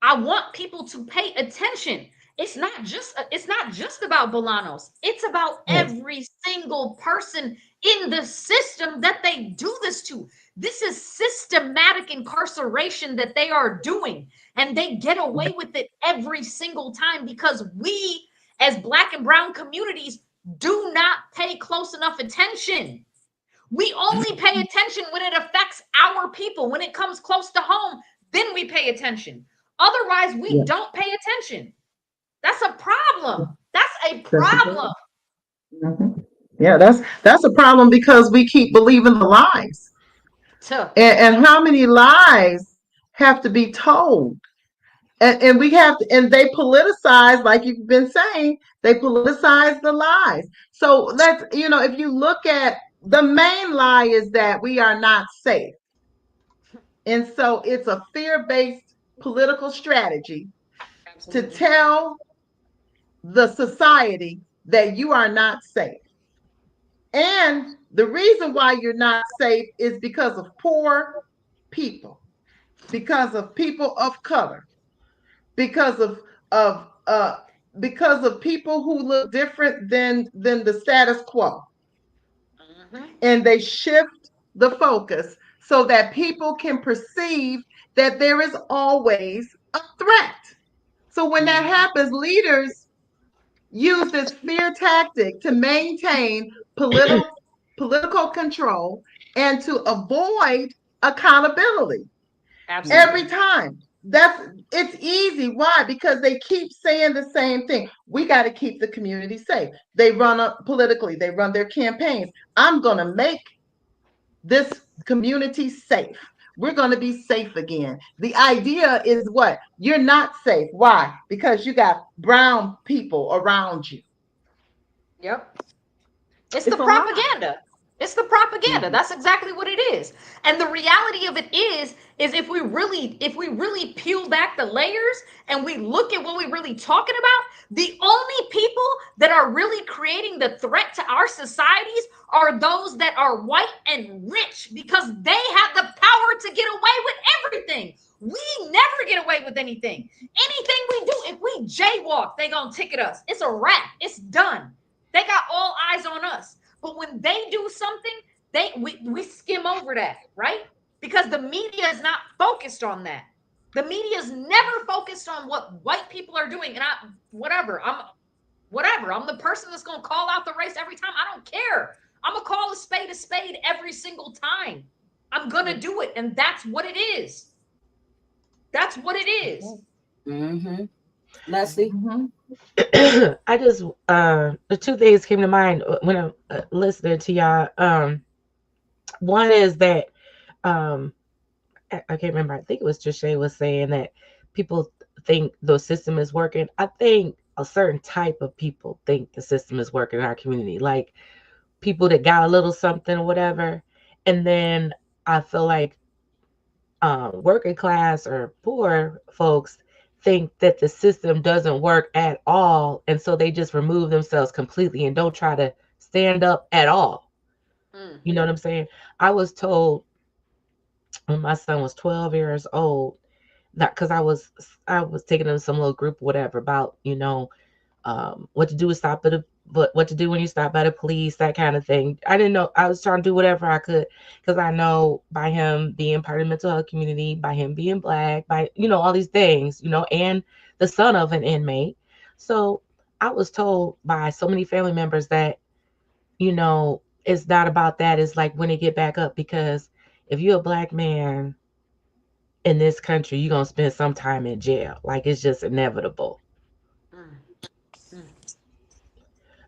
I want people to pay attention. It's not just about Bolanos. It's about every single person in the system that they do this to. This is systematic incarceration that they are doing, and they get away with it every single time because we, as Black and brown communities, do not pay close enough attention. We only pay attention when it affects our people. When it comes close to home, then we pay attention. Otherwise, we don't pay attention. That's a problem. That's a problem. Yeah, that's a problem because we keep believing the lies. And how many lies have to be told? And we have to, and they politicize, like you've been saying, they politicize the lies. So that's, you know, if you look at the main lie is that we are not safe. And so it's a fear-based political strategy to tell the society that you are not safe. And the reason why you're not safe is because of poor people, because of people of color, because of people who look different than the status quo. And they shift the focus so that people can perceive that there is always a threat. So when that happens, leaders use this fear tactic to maintain political control and to avoid accountability. Absolutely. Every time. It's easy. Why? Because they keep saying the same thing. We got to keep the community safe. They run up politically. They run their campaigns. I'm going to make this community safe. We're going to be safe again. The idea is what? You're not safe. Why? Because you got brown people around you. Yep. It's the propaganda. It's the propaganda. That's exactly what it is. And the reality of it is if we really peel back the layers and we look at what we're really talking about, the only people that are really creating the threat to our societies are those that are white and rich because they have the power to get away with everything. We never get away with anything. Anything we do, if we jaywalk, they gonna ticket us. It's a wrap. It's done. They got all eyes on us. But when they do something, we skim over that, right? Because the media is not focused on that. The media is never focused on what white people are doing. And I'm the person that's going to call out the race every time. I don't care. I'm going to call a spade every single time. I'm going to do it. And that's what it is. That's what it is. Mm-hmm. Leslie? Mm-hmm. I just the two things came to mind when I'm listening to y'all. One is that I can't remember. I think it was Trisha was saying that people think the system is working. I think a certain type of people think the system is working in our community. Like people that got a little something or whatever. And then I feel like working class or poor folks think that the system doesn't work at all. And so they just remove themselves completely and don't try to stand up at all. You know what I'm saying? I was told when my son was 12 years old, that because I was taking him to some little group or whatever about, what to do is stop at a what to do when you stop by the police, that kind of thing. I didn't know. I was trying to do whatever I could because I know by him being part of the mental health community, by him being black, by all these things, and the son of an inmate. So I was told by so many family members that it's not about that. It's like when they get back up, because if you're a black man in this country, you're gonna spend some time in jail. Like it's just inevitable.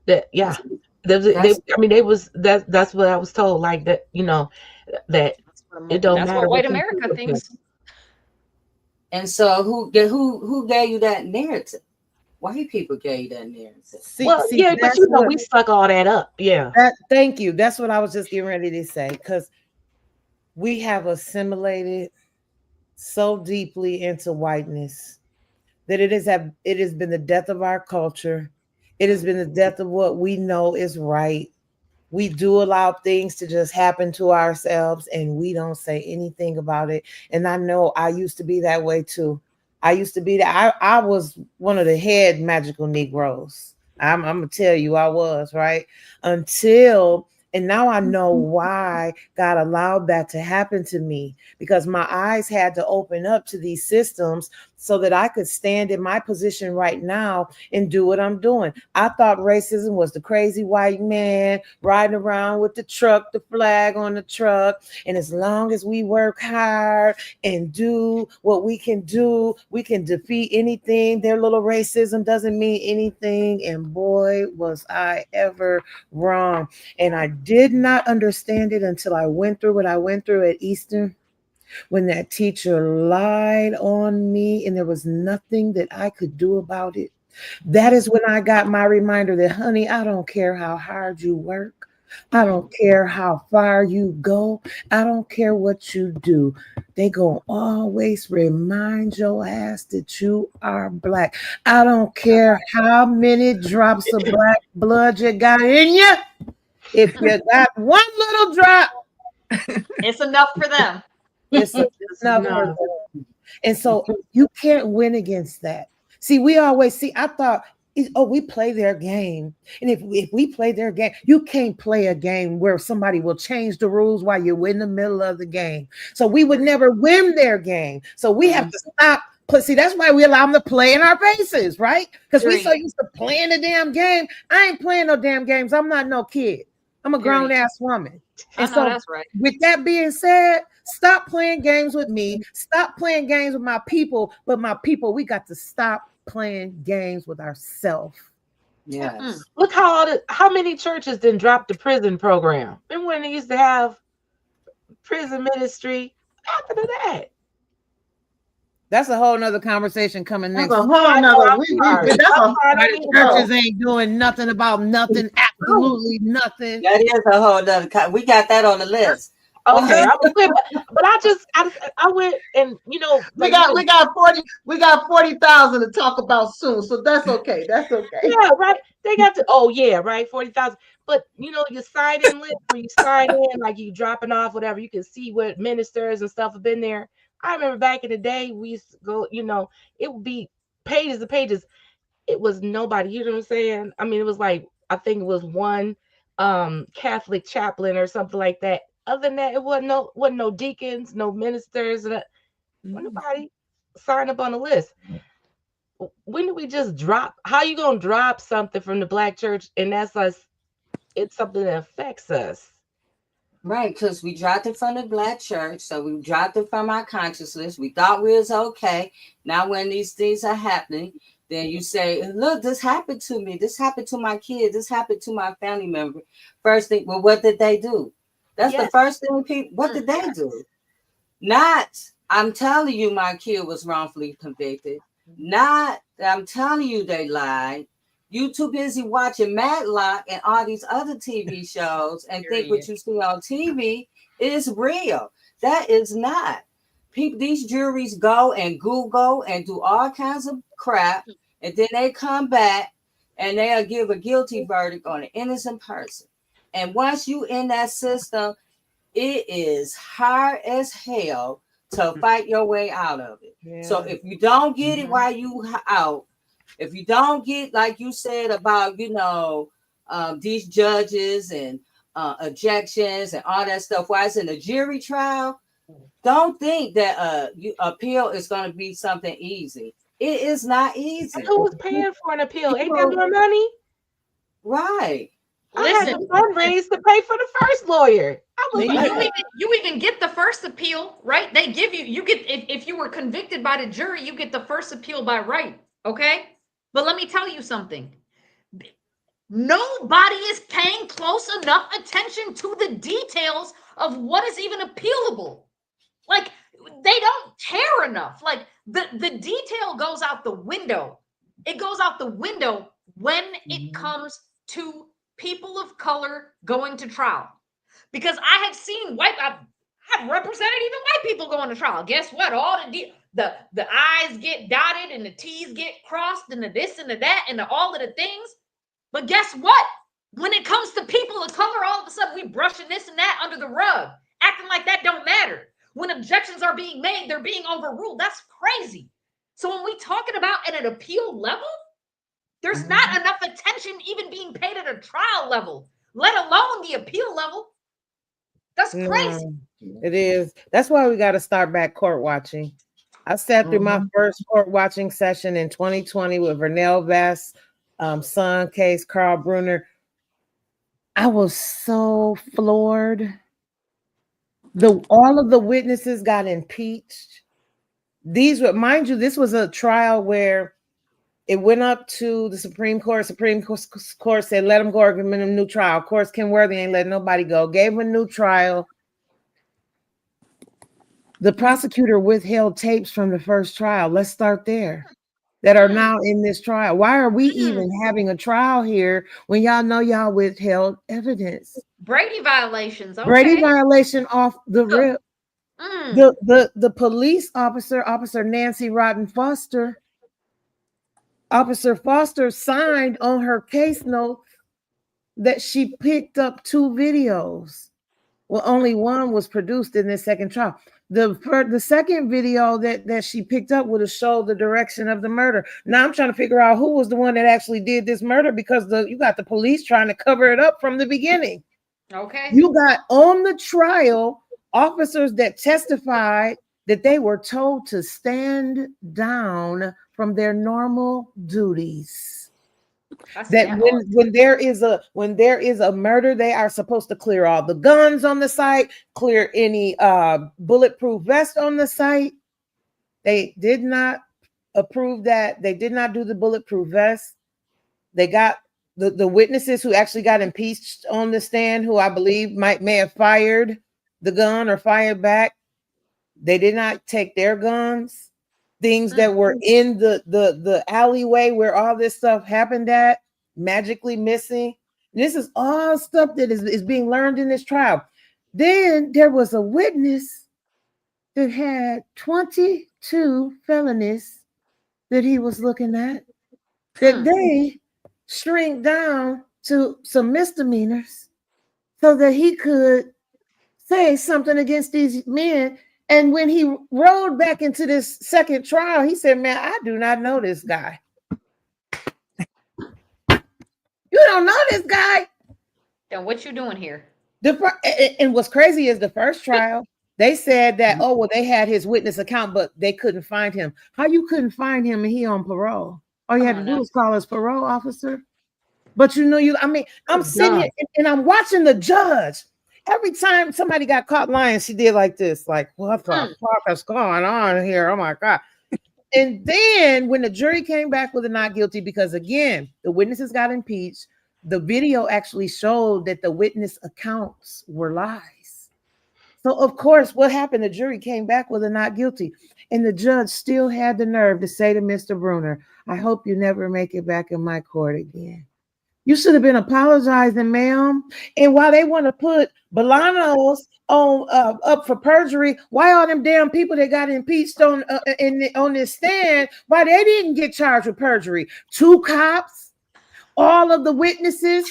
That yeah. That's what I was told. Like that, that it don't That's matter what white you America do. thinks. And so who gave you that narrative? White people gave you that narrative. But we suck all that up. Yeah. Thank you. That's what I was just getting ready to say, because we have assimilated so deeply into whiteness that it has been the death of our culture. It has been the death of what we know is right. We do allow things to just happen to ourselves and we don't say anything about it. And I know I used to be that way too. I used to be that. I was one of the head magical Negroes. I'm gonna tell you, I was, right? And now I know why God allowed that to happen to me, because my eyes had to open up to these systems so that I could stand in my position right now and do what I'm doing. I thought racism was the crazy white man riding around with the truck, the flag on the truck. And as long as we work hard and do what we can do, we can defeat anything. Their little racism doesn't mean anything. And boy, was I ever wrong. And I did not understand it until I went through what I went through at Eastern, when that teacher lied on me and there was nothing that I could do about it. That is when I got my reminder that, honey, I don't care how hard you work. I don't care how far you go. I don't care what you do. They gonna always remind your ass that you are black. I don't care how many drops of black blood you got in you. If you got one little drop, it's enough for them. It's enough for them. And so you can't win against that. See, I thought, we play their game. And if we play their game, you can't play a game where somebody will change the rules while you're in the middle of the game. So we would never win their game. So we have to stop. See, that's why we allow them to play in our faces, right? Because we so used to playing the damn game. I ain't playing no damn games. I'm not no kid. I'm a grown ass woman. And so that's right. With that being said, stop playing games with me. Stop playing games with my people. But my people, we got to stop playing games with ourselves. Yes. Look how many churches didn't drop the prison program. Remember when they used to have prison ministry? After that. That's a whole nother conversation coming next. That's a whole nother. Churches ain't doing nothing about nothing. Absolutely nothing. That is a whole nother. We got that on the list. Okay, but I went and we got 40,000 to talk about soon, so that's okay. That's okay. Yeah, right. They got to 40,000. But you sign in list where you sign in, like you dropping off whatever. You can see what ministers and stuff have been there. I remember back in the day, we used to go, it would be pages and pages. It was nobody, you know what I'm saying? I mean, it was like, I think it was one Catholic chaplain or something like that. Other than that, it wasn't no deacons, no ministers, nobody signed up on the list. When do we just drop? How you gonna drop something from the black church and that's us? It's something that affects us. Right, because we dropped it from the black church, so we dropped it from our consciousness. We thought we was okay. Now when these things are happening, then you say, look, this happened to me. This happened to my kid. This happened to my family member. First thing, well, what did they do? That's the first thing people, what did they do? Not, I'm telling you my kid was wrongfully convicted. Not, I'm telling you they lied. You too busy watching Matlock and all these other TV shows and think what you see on TV is real. That is not. People, these juries go and Google and do all kinds of crap, and then they come back and they'll give a guilty verdict on an innocent person. And once you in that system, it is hard as hell to fight your way out of it. Yeah. So if you don't get it while you out, if you don't get, like you said about, these judges and objections and all that stuff, while it's in a jury trial, don't think that appeal is going to be something easy. It is not easy. And who's paying for an appeal? Ain't that more money? Right. I had to fundraise to pay for the first lawyer. You even get the first appeal, right? They give you get if you were convicted by the jury, you get the first appeal by right. Okay. But let me tell you something. Nobody is paying close enough attention to the details of what is even appealable. Like, they don't care enough. Like, the detail goes out the window. It goes out the window when it comes to people of color going to trial. Because I have seen I've represented even white people going to trial. Guess what? All the I's get dotted and the T's get crossed and the this and the that and all of the things. But guess what? When it comes to people of color, all of a sudden we brushing this and that under the rug, acting like that don't matter. When objections are being made, they're being overruled. That's crazy. So when we talking about at an appeal level, there's not enough attention even being paid at a trial level, let alone the appeal level. That's crazy. It is. That's why we got to start back court watching. I sat through my first court watching session in 2020 with Vernell Vest's son case, Carl Bruner. I was so floored. All of the witnesses got impeached. These were, mind you, this was a trial where it went up to the Supreme Court. Supreme Court said, let him go or give him a new trial. Of course, Ken Worthy ain't letting nobody go. Gave him a new trial. The prosecutor withheld tapes from the first trial. Let's start there. That are now in this trial. Why are we even having a trial here when y'all know y'all withheld evidence? Brady violations. Okay. Brady violation off the rip. The police officer, Officer Nancy Rodden Foster, Officer Foster signed on her case note that she picked up 2 videos. Well, only one was produced in this second trial. The second video that she picked up would have showed the direction of the murder. Now I'm trying to figure out who was the one that actually did this murder, because you got the police trying to cover it up from the beginning. Okay. You got on the trial officers that testified that they were told to stand down from their normal duties. That when there is a murder, they are supposed to clear all the guns on the site, clear any bulletproof vest on the site. They did not approve that. They did not do the bulletproof vest. They got the witnesses who actually got impeached on the stand, who I believe may have fired the gun or fired back. They did not take their guns. Things that were in the alleyway where all this stuff happened at, magically missing. This is all stuff that is being learned in this trial. Then there was a witness that had 22 felonies that he was looking at, that they shrink down to some misdemeanors so that he could say something against these men. And when he rode back into this second trial, he said, man, I do not know this guy. You don't know this guy. Then what you doing here? And what's crazy is the first trial, they said that, they had his witness account, but they couldn't find him. How you couldn't find him and he on parole? All you had to do was call his parole officer. But I'm sitting here and I'm watching the judge. Every time somebody got caught lying, she did like this, like, what the fuck is going on here? Oh my God. And then when the jury came back with a not guilty, because again, the witnesses got impeached, the video actually showed that the witness accounts were lies. So of course, what happened? The jury came back with a not guilty, and the judge still had the nerve to say to Mr. Bruner, "I hope you never make it back in my court again. You should have been apologizing, ma'am." And while they want to put Bolanos on up for perjury, why all them damn people that got impeached on on this stand? Why they didn't get charged with perjury? 2 cops, all of the witnesses,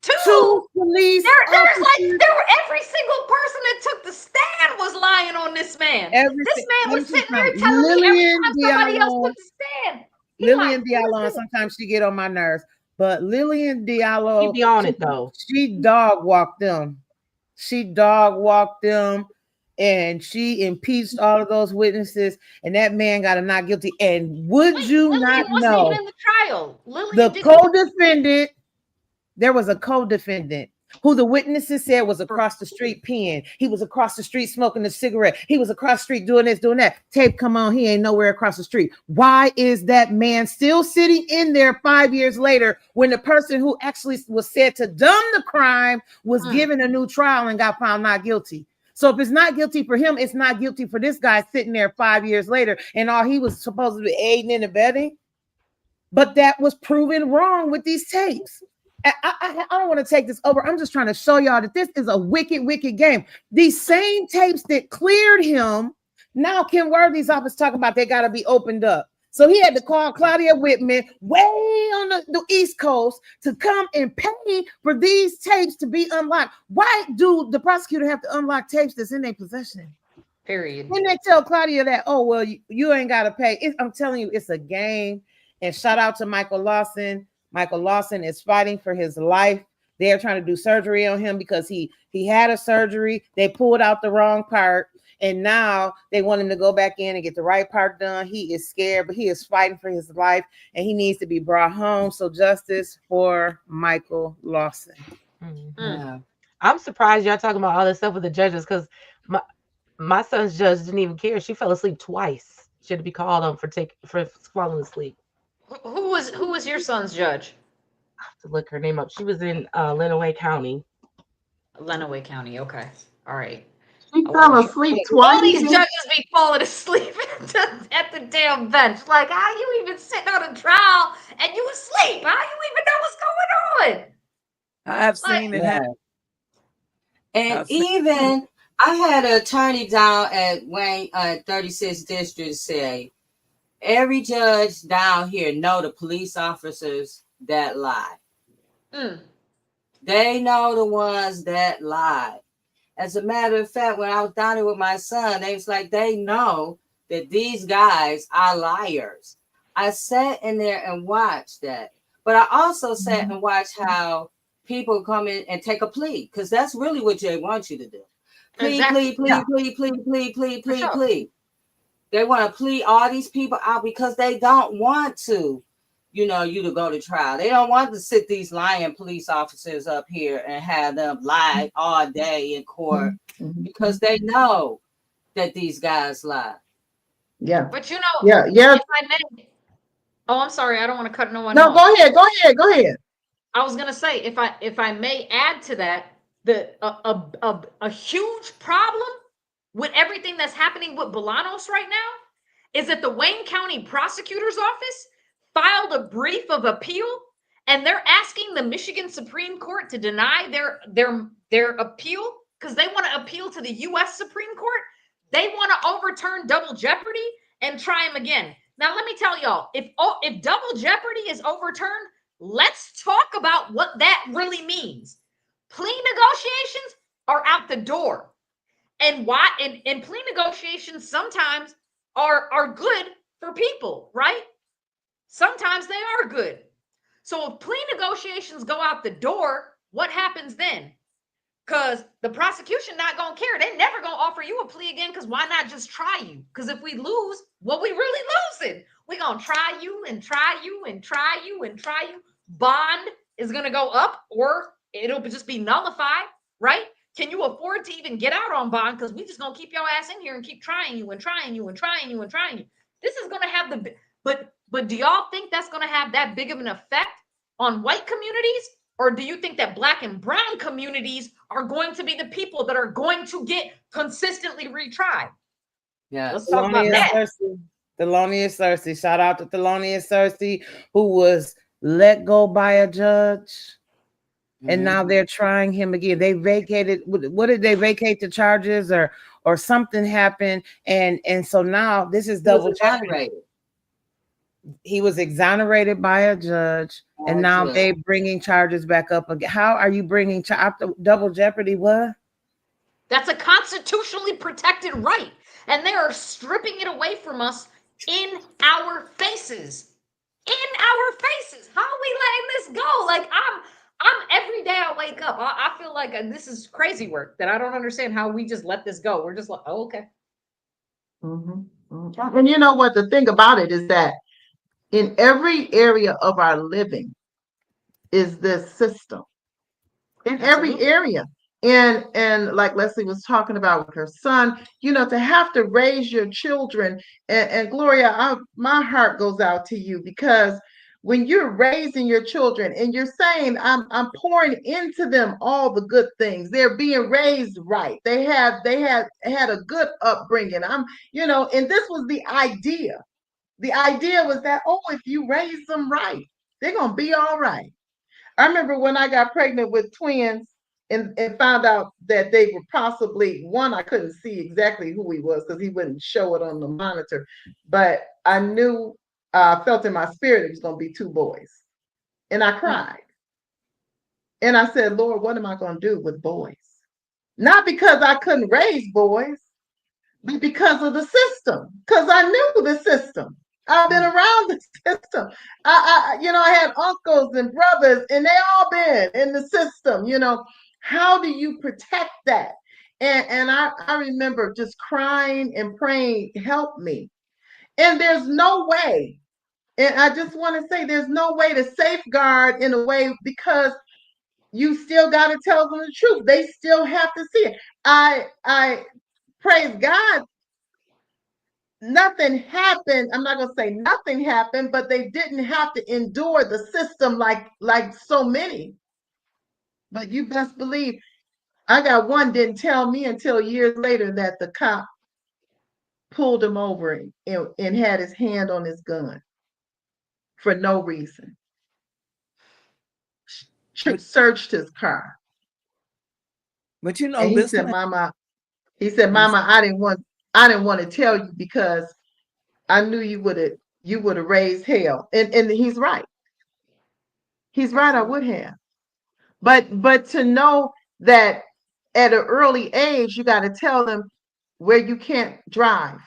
two police. There's like every single person that took the stand was lying on this man. This man was sitting there telling me every time somebody else took the stand. Lillian Diallo, sometimes she get on my nerves, but Lillian Diallo, She be on it though. She dog walked them. She dog walked them, and she impeached all of those witnesses, and that man got a not guilty. And Lillian not know even in the trial? The co-defendant, there was a co-defendant who the witnesses said was across the street peeing. He was across the street smoking a cigarette. He was across the street doing this, doing that. Tape come on, he ain't nowhere across the street. Why is that man still sitting in there 5 years later when the person who actually was said to done the crime was given a new trial and got found not guilty? So if it's not guilty for him, it's not guilty for this guy sitting there 5 years later, and all he was supposed to be aiding and abetting. But that was proven wrong with these tapes. I don't want to take this over. I'm just trying to show y'all that this is a wicked, wicked game. These same tapes that cleared him, now Kim Worthy's office talking about they got to be opened up. So he had to call Claudia Whitman way on the East Coast to come and pay for these tapes to be unlocked. Why do the prosecutor have to unlock tapes that's in their possession? Period. When they tell Claudia that, oh, well, you ain't got to pay. I'm telling you, it's a game. And shout out to Michael Lawson. Michael Lawson is fighting for his life. They're trying to do surgery on him because he had a surgery. They pulled out the wrong part, and now they want him to go back in and get the right part done. He is scared, but he is fighting for his life, and he needs to be brought home. So justice for Michael Lawson. Yeah. I'm surprised y'all talking about all this stuff with the judges, because my son's judge didn't even care. She fell asleep twice. She had to be called on for falling asleep. Who was your son's judge? I have to look her name up. She was in Lenawee County. Lenawee County. Okay. All right. She fell asleep twice. All these judges be falling asleep at the damn bench. Like, how you even sitting on a trial and you asleep? How you even know what's going on? I have seen it happen. And even I had an attorney down at Wayne 36th District say, every judge down here know the police officers that lie. They know the ones that lie. As a matter of fact, when I was down there with my son, they was like, they know that these guys are liars. I sat in there and watched that. But I also sat and watched how people come in and take a plea, because that's really what Jay wants you to do. Plea. They want to plea all these people out because they don't want to, you to go to trial. They don't want to sit these lying police officers up here and have them lie all day in court because they know that these guys lie. Yeah. But yeah. If I may, I'm sorry, I don't want to cut no one off. No, go ahead. I was gonna say, if I may add to that, a huge problem with everything that's happening with Bolanos right now is that the Wayne County Prosecutor's Office filed a brief of appeal, and they're asking the Michigan Supreme Court to deny their appeal because they want to appeal to the U.S. Supreme Court. They want to overturn double jeopardy and try them again. Now, let me tell y'all, if double jeopardy is overturned, let's talk about what that really means. Plea negotiations are out the door. And why? And plea negotiations sometimes are good for people, right? Sometimes they are good. So if plea negotiations go out the door, what happens then? Because the prosecution not going to care. They never going to offer you a plea again, because why not just try you? Because if we lose, what we really losing? We're going to try you and try you and try you and try you. Bond is going to go up, or it'll just be nullified, right? Can you afford to even get out on bond? Because we just going to keep your ass in here and keep trying you and trying you and trying you and trying you. This is going to have but do y'all think that's going to have that big of an effect on white communities Or do you think that Black and brown communities are going to be the people that are going to get consistently retried? Yeah. Let's talk about that. Thelonious Cersei. Shout out to Thelonious Cersei, who was let go by a judge. And now they're trying him again. They vacated. What did they vacate the charges, or something happened? And so now this is double jeopardy. He was exonerated by a judge, and now they bringing charges back up again. How are you bringing double jeopardy? What? That's a constitutionally protected right, and they are stripping it away from us in our faces. In our faces. How are we letting this go? Like I'm every day I wake up, I feel like this is crazy work that I don't understand how we just let this go. We're just like, oh, okay. And you know what? The thing about it is that in every area of our living is this system. In every area. And like Leslie was talking about with her son, you know, to have to raise your children. And Gloria, my heart goes out to you, because when you're raising your children and you're saying, I'm pouring into them all the good things, they're being raised right. They had a good upbringing. And this was the idea. The idea was that, if you raise them right, they're going to be all right. I remember when I got pregnant with twins and found out that they were possibly one, I couldn't see exactly who he was because he wouldn't show it on the monitor, but I knew, felt in my spirit it was going to be two boys. And I cried. And I said, Lord, what am I going to do with boys? Not because I couldn't raise boys, but because of the system, because I knew the system. I've been around the system. I had uncles and brothers, and they all been in the system. How do you protect that? And I remember just crying and praying, help me. And there's no way. And I just want to say there's no way to safeguard in a way, because you still got to tell them the truth. They still have to see it. I praise God. Nothing happened. I'm not going to say nothing happened, but they didn't have to endure the system like so many. But you best believe I got one didn't tell me until years later that the cop pulled him over and had his hand on his gun for no reason. Searched his car. But and he said, Mama, I didn't want to tell you because I knew you would have raised hell. And he's right. He's right, I would have. But to know that at an early age, you got to tell them where you can't drive.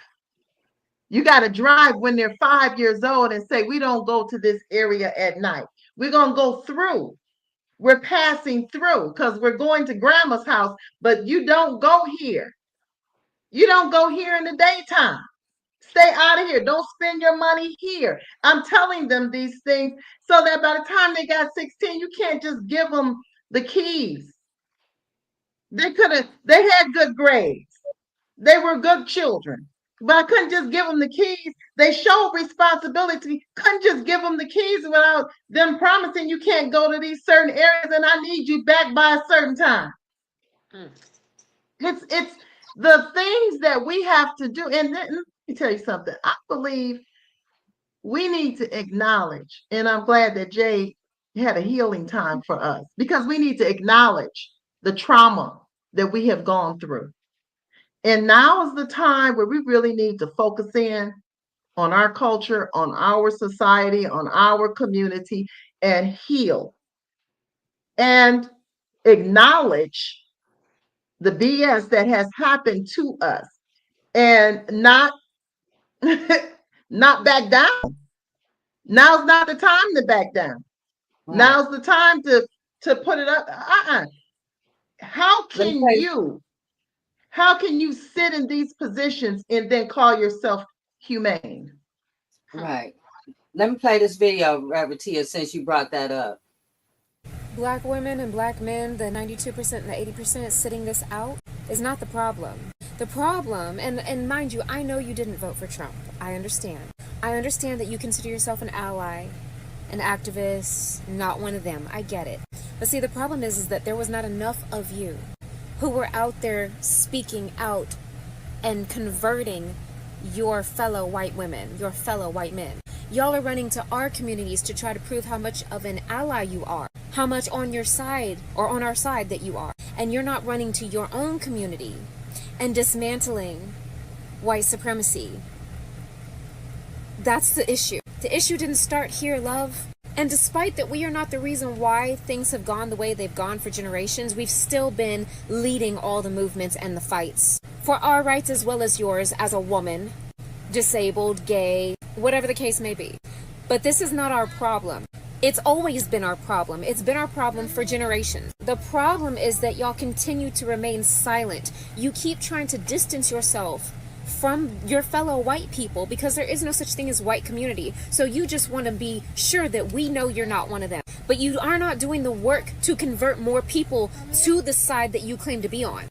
You got to drive when they're 5 years old and say, we don't go to this area at night. We're going to go through. We're passing through because we're going to grandma's house, but you don't go here. You don't go here in the daytime. Stay out of here. Don't spend your money here. I'm telling them these things so that by the time they got 16, you can't just give them the keys. They had good grades. They were good children, but I couldn't just give them the keys. They showed responsibility. Couldn't just give them the keys without them promising you can't go to these certain areas and I need you back by a certain time. It's the things that we have to do. And let me tell you something. I believe we need to acknowledge, and I'm glad that Jay had a healing time for us, because we need to acknowledge the trauma that we have gone through. And now is the time where we really need to focus in on our culture, on our society, on our community, and heal and acknowledge the BS that has happened to us and not back down. Now's not the time to back down. Right. Now's the time to put it up. How can you sit in these positions and then call yourself humane? Right. Let me play this video, Rabatia, since you brought that up. Black women and black men, the 92% and the 80% sitting this out is not the problem. The problem, and mind you, I know you didn't vote for Trump. I understand. I understand that you consider yourself an ally, an activist, not one of them. I get it. But see, the problem is that there was not enough of you who were out there speaking out and converting your fellow white women, your fellow white men. Y'all are running to our communities to try to prove how much of an ally you are, how much on your side or on our side that you are. And you're not running to your own community and dismantling white supremacy. That's the issue. The issue didn't start here, love. And despite that we are not the reason why things have gone the way they've gone for generations, we've still been leading all the movements and the fights for our rights as well as yours as a woman, disabled, gay, whatever the case may be. But this is not our problem. It's always been our problem. It's been our problem for generations. The problem is that y'all continue to remain silent. You keep trying to distance yourself from your fellow white people because there is no such thing as white community. So you just want to be sure that we know you're not one of them. But you are not doing the work to convert more people to the side that you claim to be on.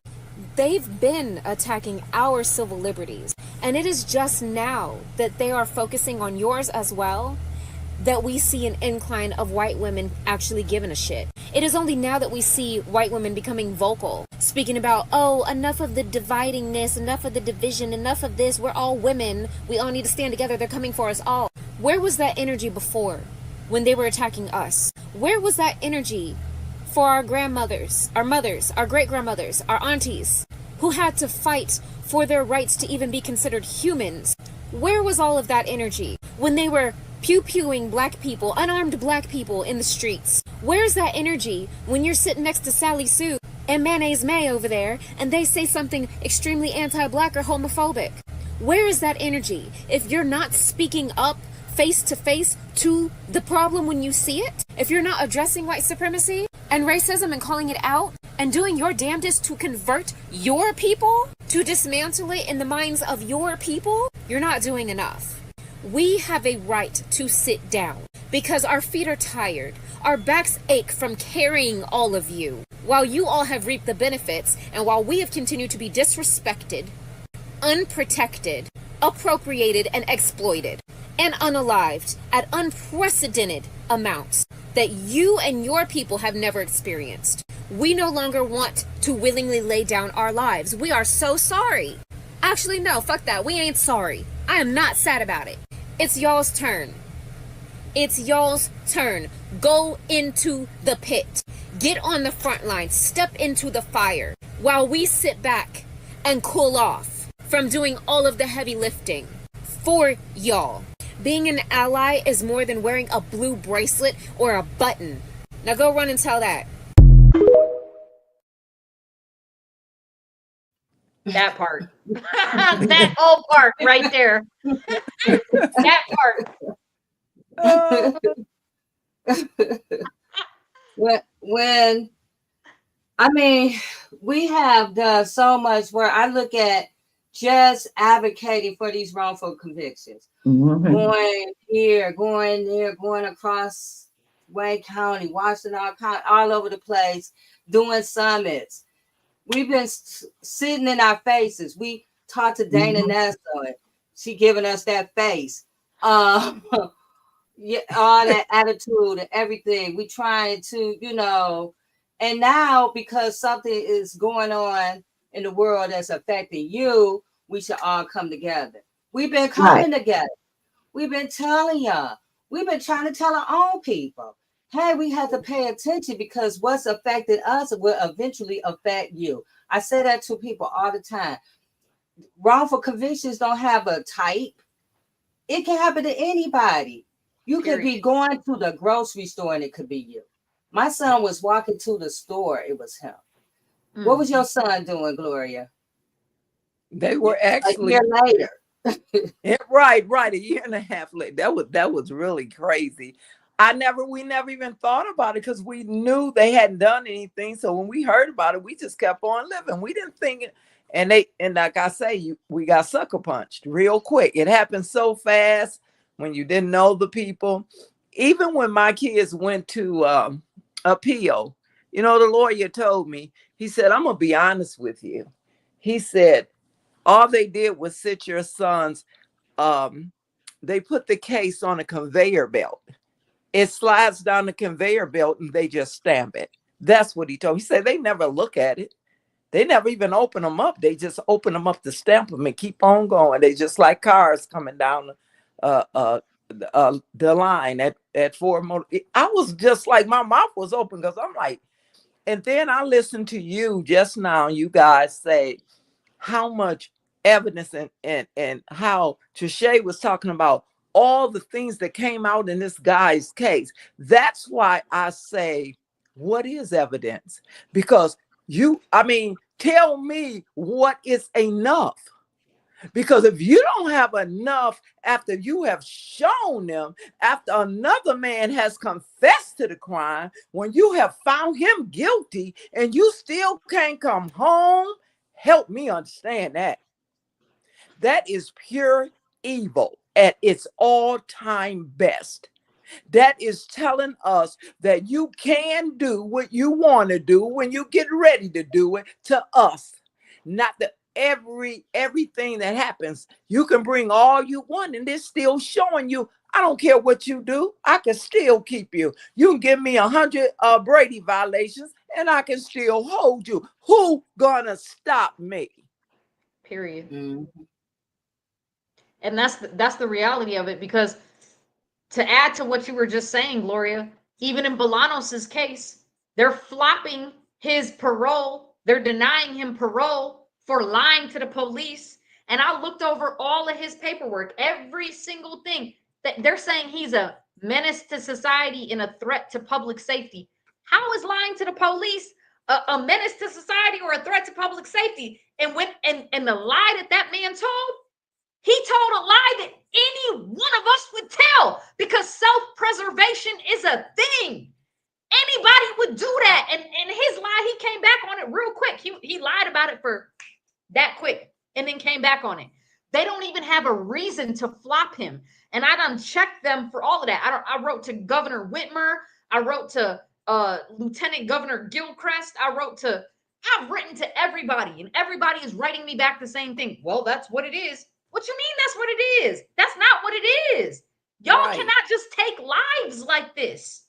They've been attacking our civil liberties. And it is just now that they are focusing on yours as well that we see an incline of white women actually giving a shit. It is only now that we see white women becoming vocal, speaking about, oh, enough of the dividingness, enough of the division, enough of this, we're all women, we all need to stand together, they're coming for us all. Where was that energy before when they were attacking us? Where was that energy for our grandmothers, our mothers, our great-grandmothers, our aunties, who had to fight for their rights to even be considered humans? Where was all of that energy when they were pew-pewing black people, unarmed black people in the streets? Where's that energy when you're sitting next to Sally Sue and Mayonnaise May over there and they say something extremely anti-black or homophobic? Where is that energy if you're not speaking up face to face to the problem when you see it? If you're not addressing white supremacy and racism and calling it out and doing your damnedest to convert your people, to dismantle it in the minds of your people, you're not doing enough. We have a right to sit down because our feet are tired. Our backs ache from carrying all of you while you all have reaped the benefits and while we have continued to be disrespected, unprotected, appropriated, and exploited and unalived at unprecedented amounts that you and your people have never experienced. We no longer want to willingly lay down our lives. We are so sorry. Actually, no, fuck that. We ain't sorry. I am not sad about it. It's y'all's turn. It's y'all's turn. Go into the pit. Get on the front line. Step into the fire while we sit back and cool off from doing all of the heavy lifting for y'all. Being an ally is more than wearing a blue bracelet or a button. Now go run and tell that. That part. That whole part right there. That part. when I mean, we have done so much where I look at just advocating for these wrongful convictions. Mhm. Going here, going there, going across Wayne County, Washington, all over the place, doing summits. We've been sitting in our faces. We talked to Dana Nessa. She giving us that face. Yeah, all that attitude and everything. We trying to, and now because something is going on in the world that's affecting you, we should all come together. We've been coming together. We've been telling y'all. We've been trying to tell our own people. Hey, we have to pay attention because what's affected us will eventually affect you. I say that to people all the time. Wrongful convictions don't have a type. It can happen to anybody. You could be going to the grocery store and it could be you. My son was walking to the store. It was him. What was your son doing, Gloria? They were actually a year later. Right, a year and a half later. That was really crazy. We never even thought about it because we knew they hadn't done anything. So when we heard about it, we just kept on living. We didn't think it. And like I say, we got sucker punched real quick. It happened so fast when you didn't know the people. Even when my kids went to appeal, the lawyer told me, he said, I'm going to be honest with you. He said, all they did was sit your sons. They put the case on a conveyor belt. it slides down the conveyor belt and they just stamp it. That's what he told me. He said they never look at it. They never even open them up. They just open them up to stamp them and keep on going. They just like cars coming down the line at Ford Motor. I was just like, my mouth was open because I'm like, and then I listened to you just now. You guys say how much evidence and how Trichet was talking about all the things that came out in this guy's case. That's why I say, what is evidence? Because tell me what is enough. Because if you don't have enough after you have shown them, after another man has confessed to the crime, when you have found him guilty and you still can't come home, help me understand that. That is pure evil at its all-time best. That is telling us that you can do what you want to do when you get ready to do it to us. Not that everything that happens, you can bring all you want and it's still showing you, I don't care what you do, I can still keep you. You can give me 100 Brady violations and I can still hold you. Who gonna stop me? Period. Mm-hmm. And that's the reality of it, because to add to what you were just saying, Gloria, even in Bolanos's case, they're flopping his parole. They're denying him parole for lying to the police. And I looked over all of his paperwork, every single thing that they're saying he's a menace to society and a threat to public safety. How is lying to the police a menace to society or a threat to public safety? And the lie that man told, he told a lie that any one of us would tell, because self-preservation is a thing. Anybody would do that. And his lie, he came back on it real quick. He lied about it for that quick and then came back on it. They don't even have a reason to flop him. And I done checked them for all of that. I wrote to Governor Whitmer. I wrote to Lieutenant Governor Gilchrist. I've written to everybody, and everybody is writing me back the same thing. Well, that's what it is. What you mean that's what it is? That's not what it is. Y'all Right. cannot just take lives like this.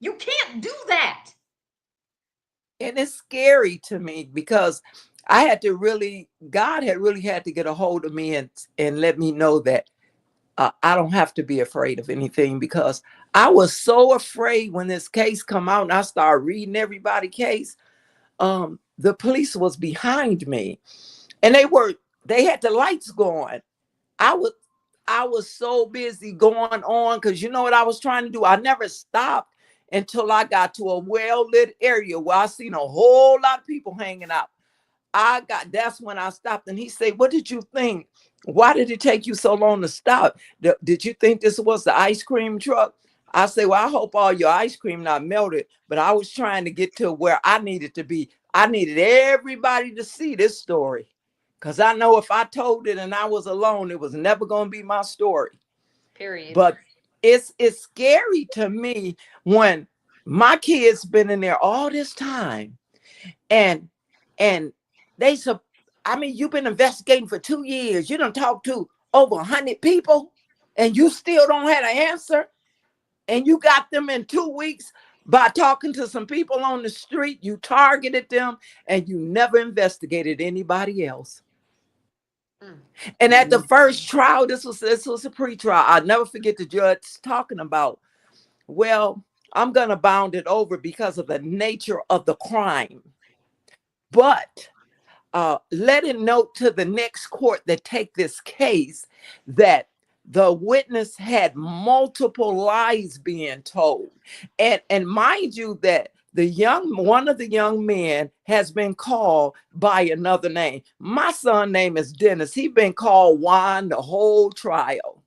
You can't do that. And it's scary to me because God had really had to get a hold of me and let me know that I don't have to be afraid of anything, because I was so afraid when this case come out and I started reading everybody's case. The police was behind me and they had the lights going. I was so busy going on because you know what I was trying to do? I never stopped until I got to a well-lit area where I seen a whole lot of people hanging out. That's when I stopped. And he said, what did you think? Why did it take you so long to stop? Did you think this was the ice cream truck? I say, well, I hope all your ice cream not melted, but I was trying to get to where I needed to be. I needed everybody to see this story, because I know if I told it and I was alone, it was never going to be my story. Period. But it's scary to me when my kids been in there all this time and you've been investigating for 2 years. You done talked to over 100 people and you still don't have an answer. And you got them in 2 weeks by talking to some people on the street. You targeted them and you never investigated anybody else. And at the first trial, this was a pre-trial. I'll never forget the judge talking about, well, I'm going to bound it over because of the nature of the crime. But let it note to the next court that take this case that the witness had multiple lies being told. And mind you that one of the young men has been called by another name. My son's name is Dennis. He's been called Juan the whole trial.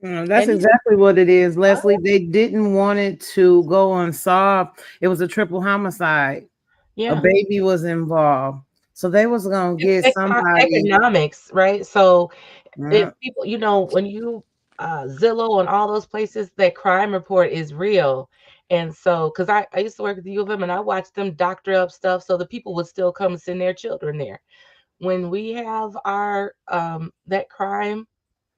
That's exactly what it is, Leslie. They didn't want it to go unsolved. It was a triple homicide. Yeah. A baby was involved. So they was going to get somebody. Economics, right? So if people, when you Zillow and all those places, that crime report is real. And so, because I used to work at the U of M and I watched them doctor up stuff so the people would still come and send their children there. When we have our that crime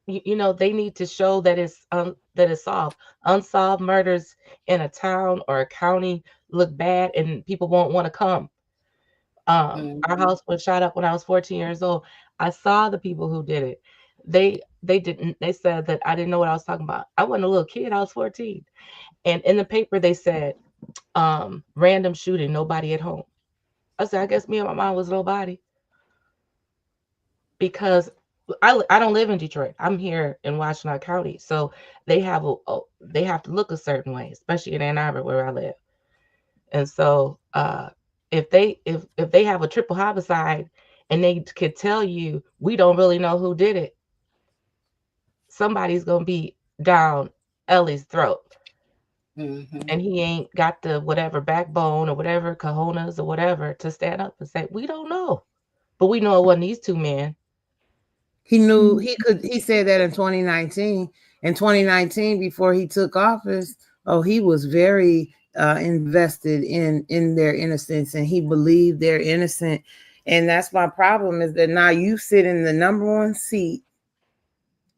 they need to show that it's solved. Unsolved murders in a town or a county look bad, and people won't want to come. Our house was shot up when I was 14 years old. I saw the people who did it. They didn't. They said that I didn't know what I was talking about. I wasn't a little kid. I was 14, and in the paper they said, random shooting, nobody at home. I said, I guess me and my mom was nobody, because I don't live in Detroit. I'm here in Washtenaw County, so they have they have to look a certain way, especially in Ann Arbor where I live. And so if they have a triple homicide and they could tell you we don't really know who did it, somebody's gonna be down Ellie's throat. And he ain't got the whatever backbone or whatever cojones or whatever to stand up and say, we don't know. But we know it wasn't these two men. He knew he said that in 2019. In 2019, before he took office, he was very invested in their innocence, and he believed they're innocent. And that's my problem, is that now you sit in the number one seat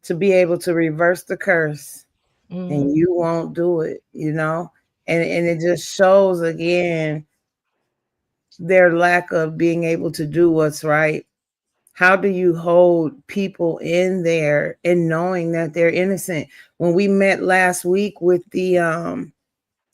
to be able to reverse the curse, and you won't do it, and it just shows again their lack of being able to do what's right. How do you hold people in there and knowing that they're innocent? When we met last week with the,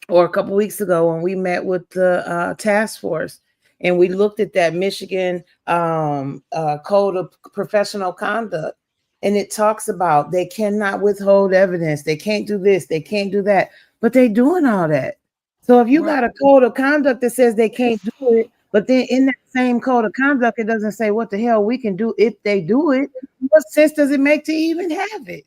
or a couple weeks ago, when we met with the task force, and we looked at that Michigan Code of Professional Conduct, and it talks about they cannot withhold evidence. They can't do this. They can't do that. But they're doing all that. So if you got a code of conduct that says they can't do it, but then in that same code of conduct, it doesn't say what the hell we can do if they do it, what sense does it make to even have it?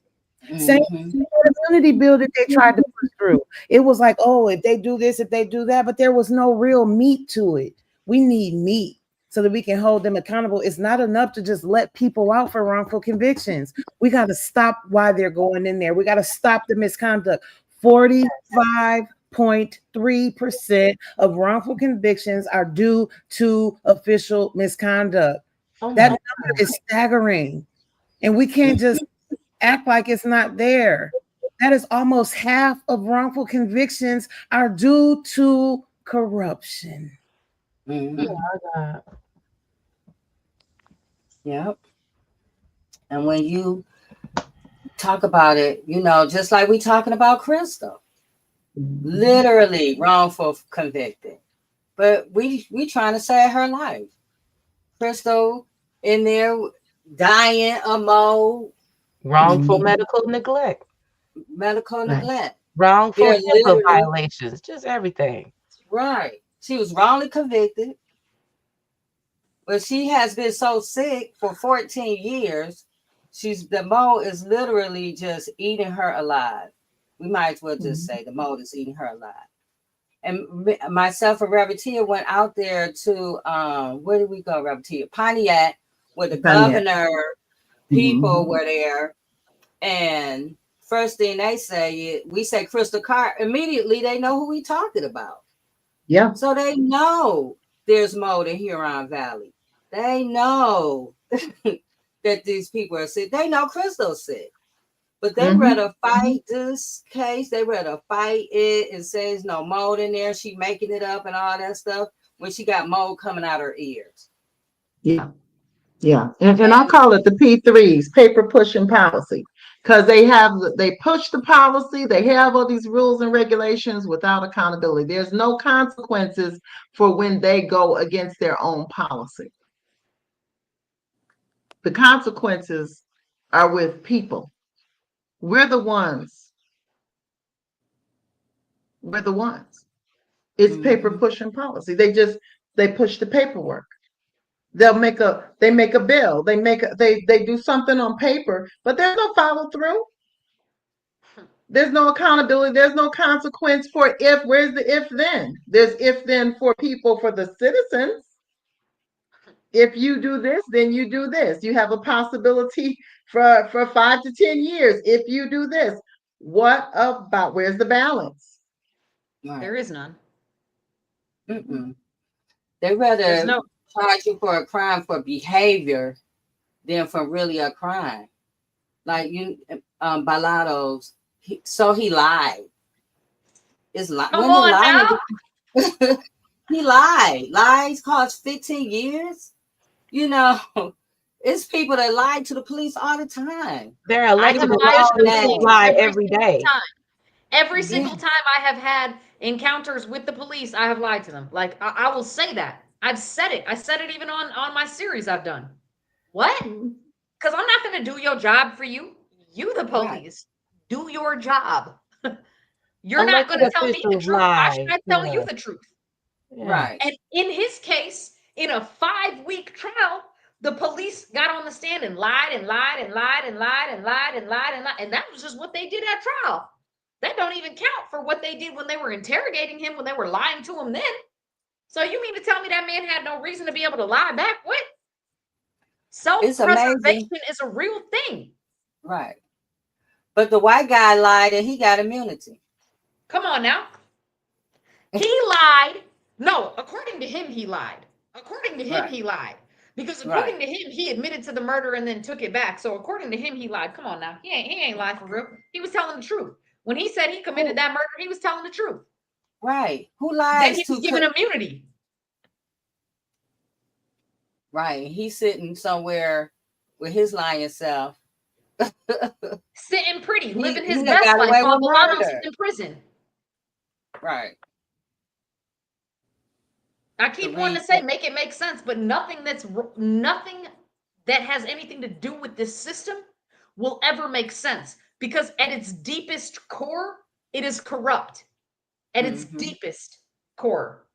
Same community building they tried to push through. It was like, if they do this, if they do that, but there was no real meat to it. We need meat so that we can hold them accountable. It's not enough to just let people out for wrongful convictions. We got to stop why they're going in there. We got to stop the misconduct. 45.3% of wrongful convictions are due to official misconduct. That number is staggering. And we can't just act like it's not there. That is almost half of wrongful convictions are due to corruption. Yep. And when you talk about it, just like we talking about Crystal, literally wrongful convicted, but we trying to save her life. Crystal in there dying of mold, wrongful medical neglect, wrongful HIPAA violations, just everything. Right. She was wrongly convicted, but she has been so sick for 14 years. The mold is literally just eating her alive. We might as well just say the mold is eating her alive. And myself and Reverend Tia went out there to where did we go, Reverend Tia? Pontiac, where the governor people were there. And first thing they say, we say Crystal Carr, immediately they know who we talking about. Yeah. So they know there's mold in Huron Valley. They know that these people are sick. They know Crystal's sick. But they rather fight this case. They rather fight it and says no mold in there. She making it up and all that stuff when she got mold coming out her ears. Yeah. Yeah. And I call it the P3s, paper pushing policy, because they push the policy. They have all these rules and regulations without accountability. There's no consequences for when they go against their own policy. The consequences are with people. We're the ones. It's paper pushing policy. They push the paperwork. They make a bill. They do something on paper, but there's no follow through. There's no accountability. There's no consequence for if. Where's the if then? There's if then for people, for the citizens. If you do this, then you do this. You have a possibility for 5 to 10 years. If you do this, what about, where's the balance? There is none. They rather charge you for a crime for behavior than for really a crime. Like you, Bolanos. So he lied. It's like Come when he on lied, now. he lied. Lies cost 15 years. You know, it's people that lie to the police all the time. They're I elected have Them lied to the officials grown who police names. lie every every single day. time. Every Yeah, single time I have had encounters with the police, I have lied to them. Like I will say that. I've said it. I said it even on my series I've done. What? Because I'm not going to do your job for you. You, the right, police, do your job. You're not going Elected to tell me the officials truth. Why should lie. I tell you Yeah. the truth? Yeah. right. And in his case, in a 5-week trial, the police got on the stand and lied and lied and lied and lied and lied and lied and lied. And that was just what they did at trial. That don't even count for what they did when they were interrogating him, when they were lying to him then. So you mean to tell me that man had no reason to be able to lie back? What? It's amazing, Self-preservation is a real thing. right? But the white guy lied and he got immunity. Come on now. He lied. No, according to him, he lied. According to him, Right, he lied. Because right. according to him, he admitted to the murder and then took it back. So according to him, he lied. Come on now. He ain't lied for real. He was telling the truth. When he said he committed Who, that murder, he was telling the truth. right? Who Then lies he was to? given immunity. Right. He's sitting somewhere with his lying self. Sitting pretty, living his He done best got life away while with Bolanos is murder. in prison. Right. I The keep wanting to say reason. make it make sense, but nothing that has anything to do with this system will ever make sense because at its deepest core, it is corrupt. At its Mm-hmm. deepest core.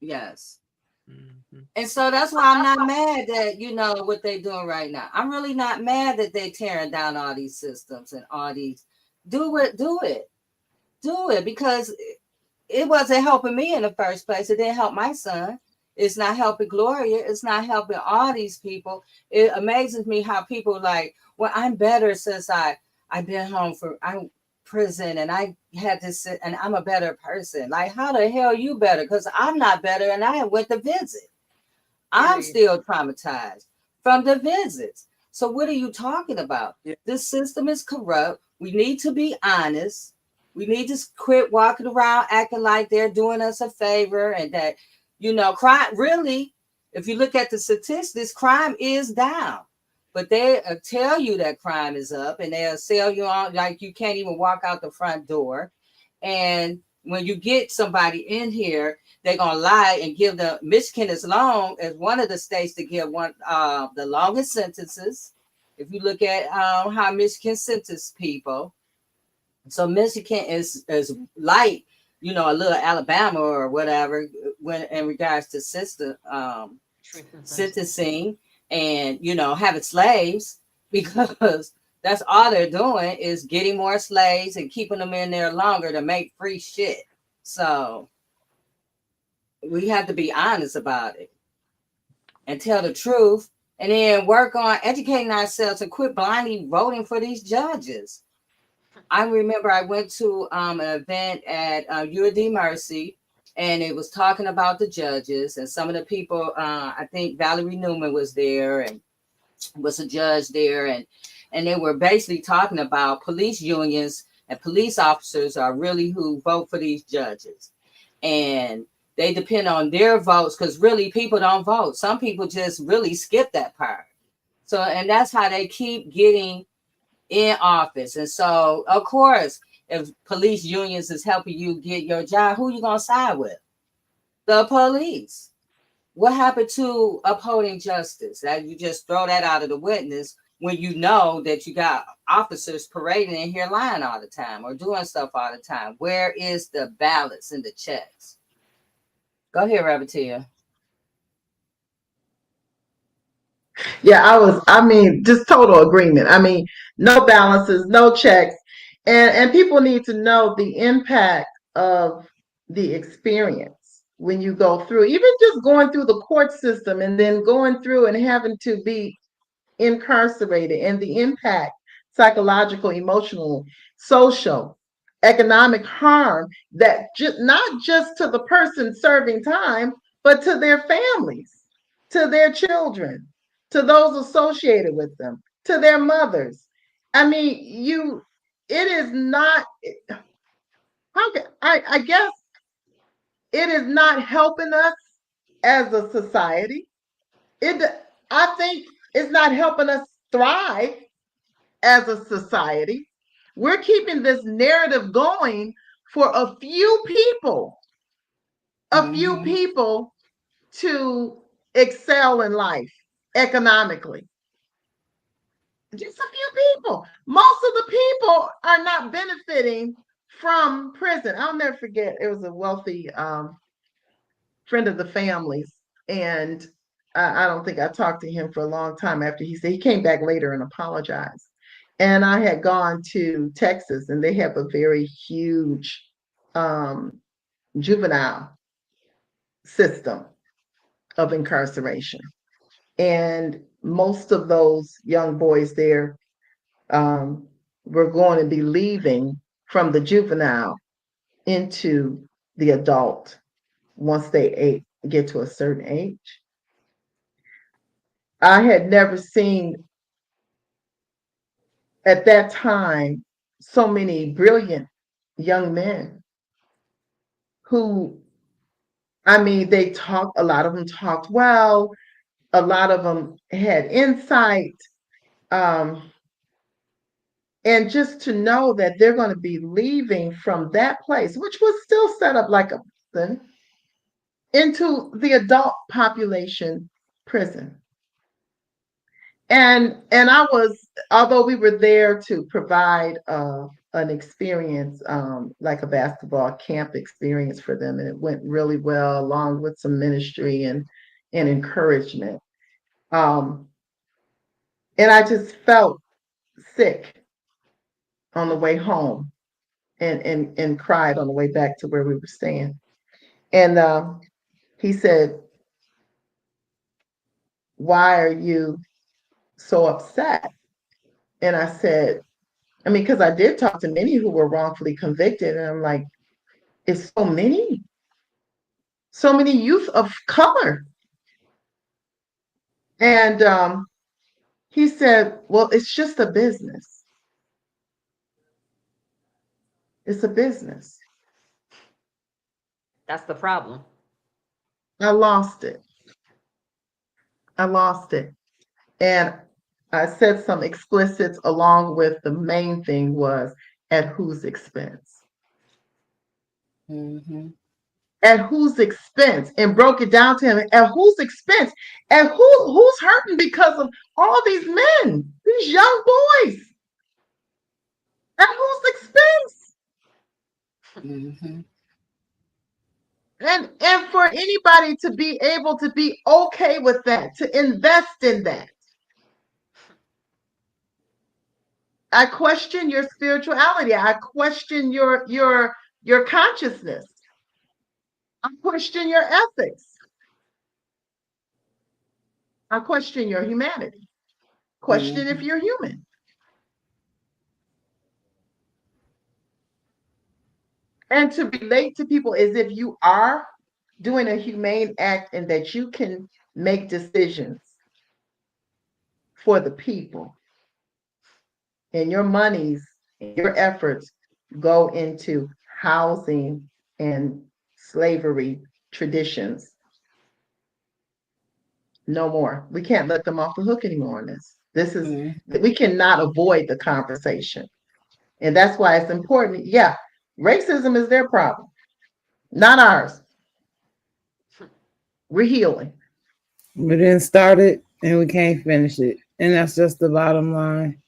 Yes. Mhm. And so that's why I'm not mad that what they're doing right now. I'm really not mad that they're tearing down all these systems and all these. Do it, do it, do it, because it wasn't helping me in the first place. It didn't help my son. It's not helping Gloria. It's not helping all these people. It amazes me how people like, well, I'm better since I've been home I'm prison and I had this and I'm a better person. Like, how the hell you better? Because I'm not better and I went to visit. I'm Period. still traumatized from the visits. So what are you talking about? Yeah. This system is corrupt. We need to be honest. We need to quit walking around acting like they're doing us a favor and that, crime really, if you look at the statistics, crime is down. But they tell you that crime is up and they'll sell you on like you can't even walk out the front door. And when you get somebody in here, they're gonna lie and give the Michigan is long as one of the states to give the longest sentences. If you look at how Michigan sentenced people, so Michigan is light, a little Alabama or whatever when in regards to sentencing and having slaves because that's all they're doing is getting more slaves and keeping them in there longer to make free shit. So we have to be honest about it and tell the truth and then work on educating ourselves and quit blindly voting for these judges. I remember I went to an event at UD Mercy and it was talking about the judges and some of the people, I think Valerie Newman was there and was a judge there. And they were basically talking about police unions and police officers are really who vote for these judges. And they depend on their votes because really people don't vote. Some people just really skip that part. So, and that's how they keep getting in office. And so, of course, if police unions is helping you get your job, who you gonna side with? The police. What happened to upholding justice? That you just throw that out of the witness when you know that you got officers parading in here lying all the time or doing stuff all the time. Where is the balance in the checks? Go ahead, Rabatia. Yeah, just total agreement. No balances, no checks. And people need to know the impact of the experience when you go through, even just going through the court system and then going through and having to be incarcerated and the impact, psychological, emotional, social, economic harm that not just to the person serving time, but to their families, to their children, to those associated with them, to their mothers. I mean, it is not, I guess it is not helping us as a society. I think it's not helping us thrive as a society. We're keeping this narrative going for a few people to excel in life economically. Just a few people. Most of the people are not benefiting from prison. I'll never forget, it was a wealthy friend of the family's, and I don't think I talked to him for a long time after he came back later and apologized. And I had gone to Texas, and they have a very huge juvenile system of incarceration. And most of those young boys there were going to be leaving from the juvenile into the adult once they get to a certain age. I had never seen at that time so many brilliant young men who, I mean, a lot of them talked well, a lot of them had insight. And just to know that they're going to be leaving from that place, which was still set up like a prison, into the adult population prison. And I was, although we were there to provide an experience, like a basketball camp experience for them, and it went really well, along with some ministry and encouragement. And I just felt sick on the way home, and cried on the way back to where we were staying. And he said, "Why are you so upset?" And I said, I mean, because I did talk to many who were wrongfully convicted, and I'm like, it's so many youth of color. And he said, well, it's just a business. It's a business. That's the problem. I lost it. And I said some explicits along with the main thing was, at whose expense? At whose expense? And broke it down to him, at whose expense? And who's hurting because of all these men, these young boys? At whose expense? And for anybody to be able to be okay with that, to invest in that. I question your spirituality. I question your consciousness. I question your ethics. I question your humanity. Question if you're human. And to relate to people as if you are doing a humane act and that you can make decisions for the people. And your monies, your efforts go into housing and slavery traditions. No more. We can't let them off the hook anymore on this. This is, we cannot avoid the conversation. And that's why it's important. Yeah, racism is their problem, not ours. We're healing. We didn't start it and we can't finish it. And that's just the bottom line.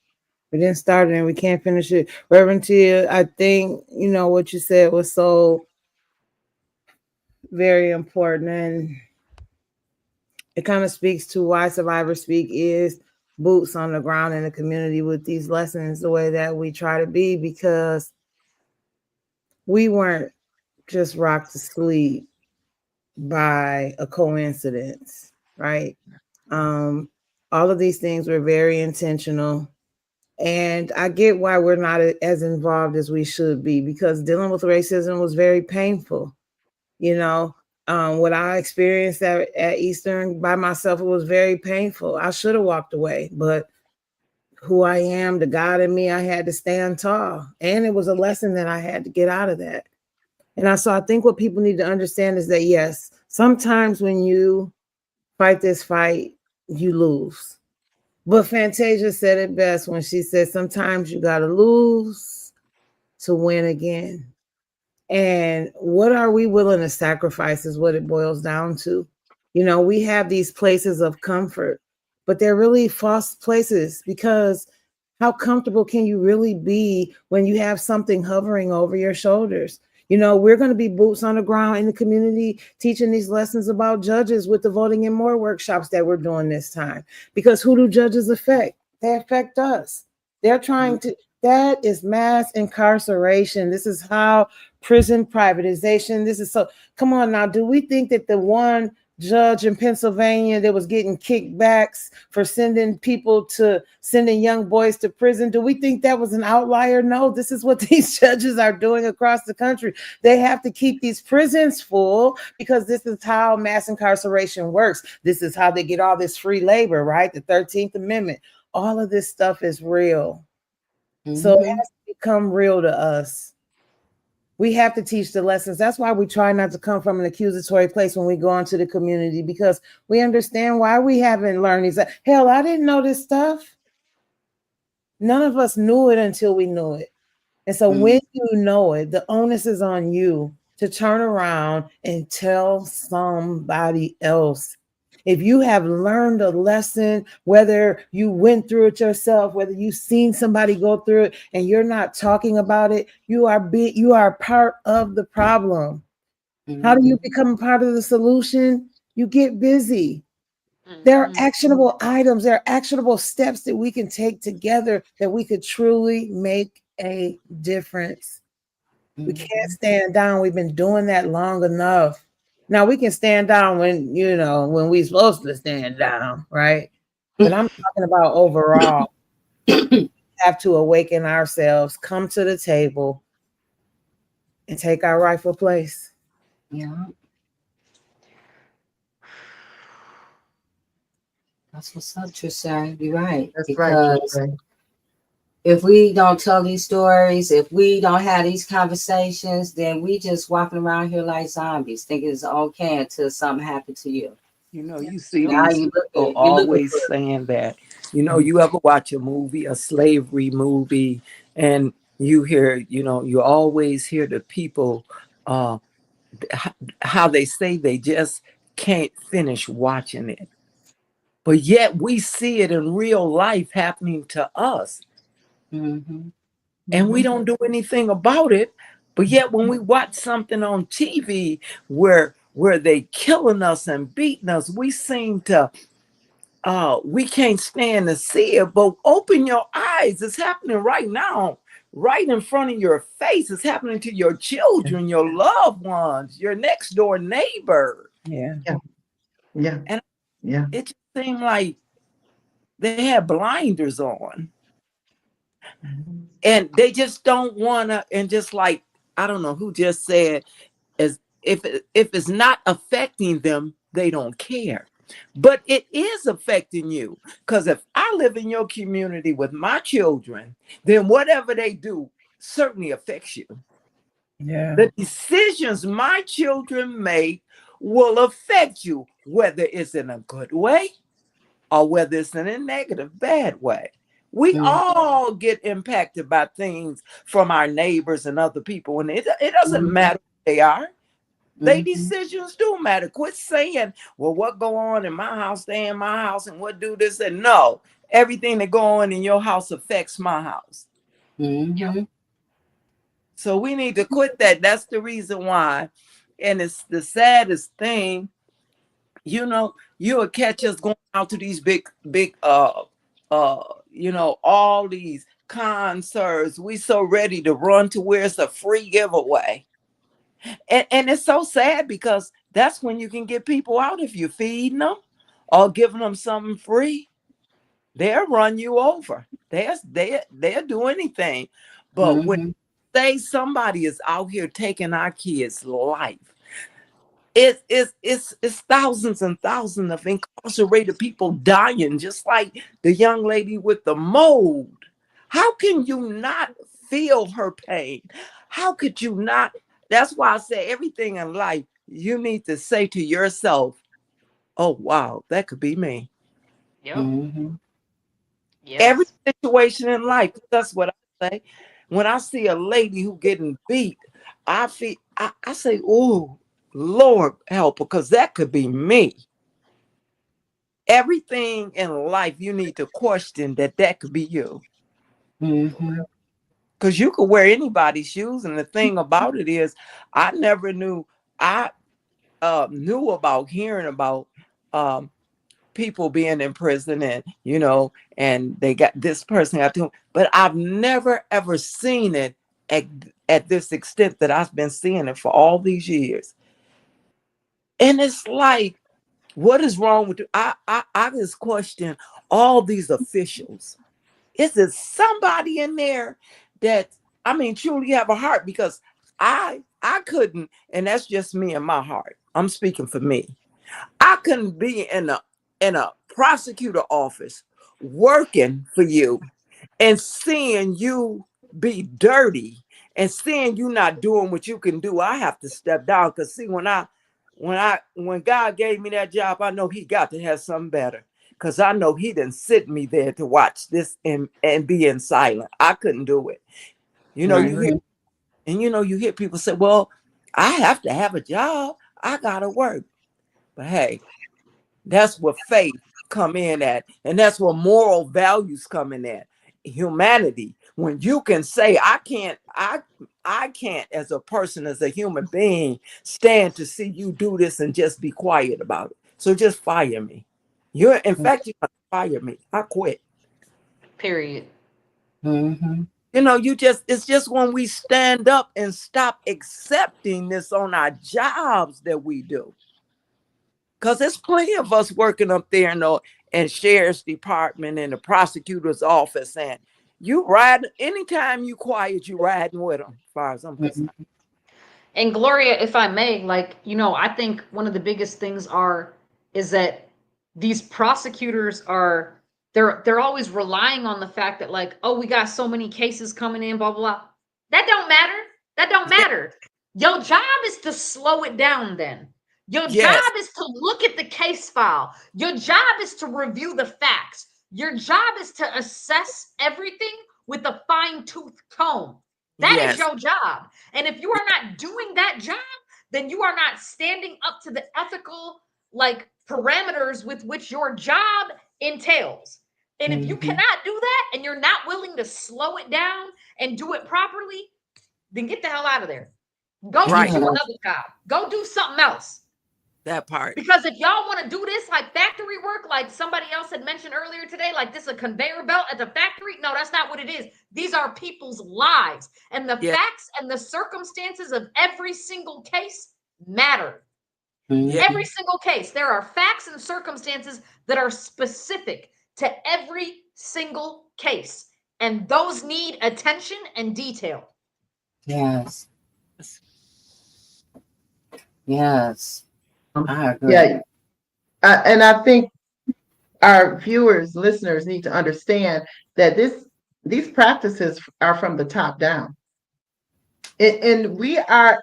We didn't start it and we can't finish it. Reverend Tia, I think, you know, what you said was so very important. And it kind of speaks to why Survivor Speak is boots on the ground in the community with these lessons the way that we try to be, because we weren't just rocked to sleep by a coincidence, right? All of these things were very intentional. And I get why we're not as involved as we should be, because dealing with racism was very painful. You know, what I experienced at Eastern by myself, it was very painful. I should have walked away, but who I am, the God in me, I had to stand tall. And it was a lesson that I had to get out of that. And I think what people need to understand is that, yes, sometimes when you fight this fight, you lose. But Fantasia said it best when she said, sometimes you got to lose to win again. And what are we willing to sacrifice is what it boils down to. You know, we have these places of comfort, but they're really false places, because how comfortable can you really be when you have something hovering over your shoulders? You know, we're going to be boots on the ground in the community teaching these lessons about judges with the Voting and More workshops that we're doing this time. Because who do judges affect? They affect us. They're trying to, that is mass incarceration. This is how prison privatization. This is so, come on now. Do we think that the one judge in Pennsylvania that was getting kickbacks for sending young boys to prison, do we think that was an outlier? No, this is what these judges are doing across the country. They have to keep these prisons full because this is how mass incarceration works. This is how they get all this free labor, right? The 13th Amendment. All of this stuff is real. So it has to become real to us. We have to teach the lessons. That's why we try not to come from an accusatory place when we go into the community, because we understand why we haven't learned these. Hell, I didn't know this stuff. None of us knew it until we knew it. And so when you know it, the onus is on you to turn around and tell somebody else. If you have learned a lesson, whether you went through it yourself, whether you've seen somebody go through it and you're not talking about it, you are part of the problem. How do you become part of the solution? You get busy. There are actionable items, there are actionable steps that we can take together that we could truly make a difference. We can't stand down. We've been doing that long enough. Now we can stand down when we're supposed to stand down, right? But I'm talking about overall. We have to awaken ourselves, come to the table, and take our rightful place. Yeah. That's what's up, Trisha. You're right. That's Because right. if we don't tell these stories, if we don't have these conversations, then we just walking around here like zombies, thinking it's okay until something happened to you. You know, you see Now these people always saying that. You know, you ever watch a movie, a slavery movie, and you hear, you always hear the people, how they say they just can't finish watching it. But yet we see it in real life happening to us. And we don't do anything about it. But yet when we watch something on TV where they killing us and beating us, we seem to we can't stand to see it. But open your eyes. It's happening right now, right in front of your face. It's happening to your children, your loved ones, your next door neighbor. Yeah. And it just seemed like they had blinders on. And they just don't want to, and just like, I don't know who just said, as if it's not affecting them, they don't care. But it is affecting you, because if I live in your community with my children, then whatever they do certainly affects you. Yeah. The decisions my children make will affect you, whether it's in a good way or whether it's in a negative, bad way. We all get impacted by things from our neighbors and other people. And it doesn't matter who they are. Their decisions do matter. Quit saying, well, what go on in my house, stay in my house, and what do this? And no, everything that go on in your house affects my house. So we need to quit that. That's the reason why. And it's the saddest thing, you'll catch us going out to these big, all these concerts. We so ready to run to where it's a free giveaway. And it's so sad, because that's when you can get people out. If you're feeding them or giving them something free, they'll run you over. They'll do anything. But when say somebody is out here taking our kids' life, it's thousands and thousands of incarcerated people dying, just like the young lady with the mold. How can you not feel her pain? How could you not? That's why I say everything in life, you need to say to yourself, oh, wow, that could be me. Yep. Mm-hmm. Every Yes. situation in life, that's what I say. When I see a lady who getting beat, I say, oh, Lord help her, because that could be me. Everything in life, you need to question that could be you. Mm-hmm. Because you could wear anybody's shoes. And the thing about it is, I never knew, I knew about hearing about people being in prison and, and they got this person got to, but I've never ever seen it at this extent that I've been seeing it for all these years. And it's like, what is wrong with you? I just question all these officials. Is there somebody in there that, I mean, truly have a heart? Because I couldn't, and that's just me and my heart. I'm speaking for me. I couldn't be in a prosecutor office working for you and seeing you be dirty and seeing you not doing what you can do. I have to step down, because see, when God gave me that job, I know he got to have something better, because I know he didn't sit me there to watch this and be in silent. I couldn't do it. You Mm-hmm. hear, and you hear people say, well, I have to have a job. I gotta work. But hey, that's where faith come in at, and that's where moral values come in at. Humanity. When you can say, I can't as a person, as a human being, stand to see you do this and just be quiet about it. So just fire me. In fact, you can fire me. I quit. Period. Mm-hmm. It's just when we stand up and stop accepting this on our jobs that we do. Because there's plenty of us working up there in sheriff's department and the prosecutor's office, and you ride anytime you quiet, you riding with them, as far as I'm concerned. And Gloria, if I may, I think one of the biggest things is that these prosecutors they're always relying on the fact that, like, oh, we got so many cases coming in, blah, blah, blah. That don't matter. That don't matter. Your job is to slow it down then. Your Yes. job is to look at the case file. Your job is to review the facts. Your job is to assess everything with a fine-tooth comb. That is your job. And if you are not doing that job, then you are not standing up to the ethical, parameters with which your job entails. And if you cannot do that and you're not willing to slow it down and do it properly, then get the hell out of there. Go get you another job. Go do something else. That part. Because if y'all want to do this like factory work, like somebody else had mentioned earlier today, like this a conveyor belt at the factory, no, that's not what it is. These are people's lives, and the facts and the circumstances of every single case matter. Every single case, there are facts and circumstances that are specific to every single case, and those need attention and detail. Yes. Yes. I agree. Yeah. And I think our viewers, listeners need to understand that these practices are from the top down. And we are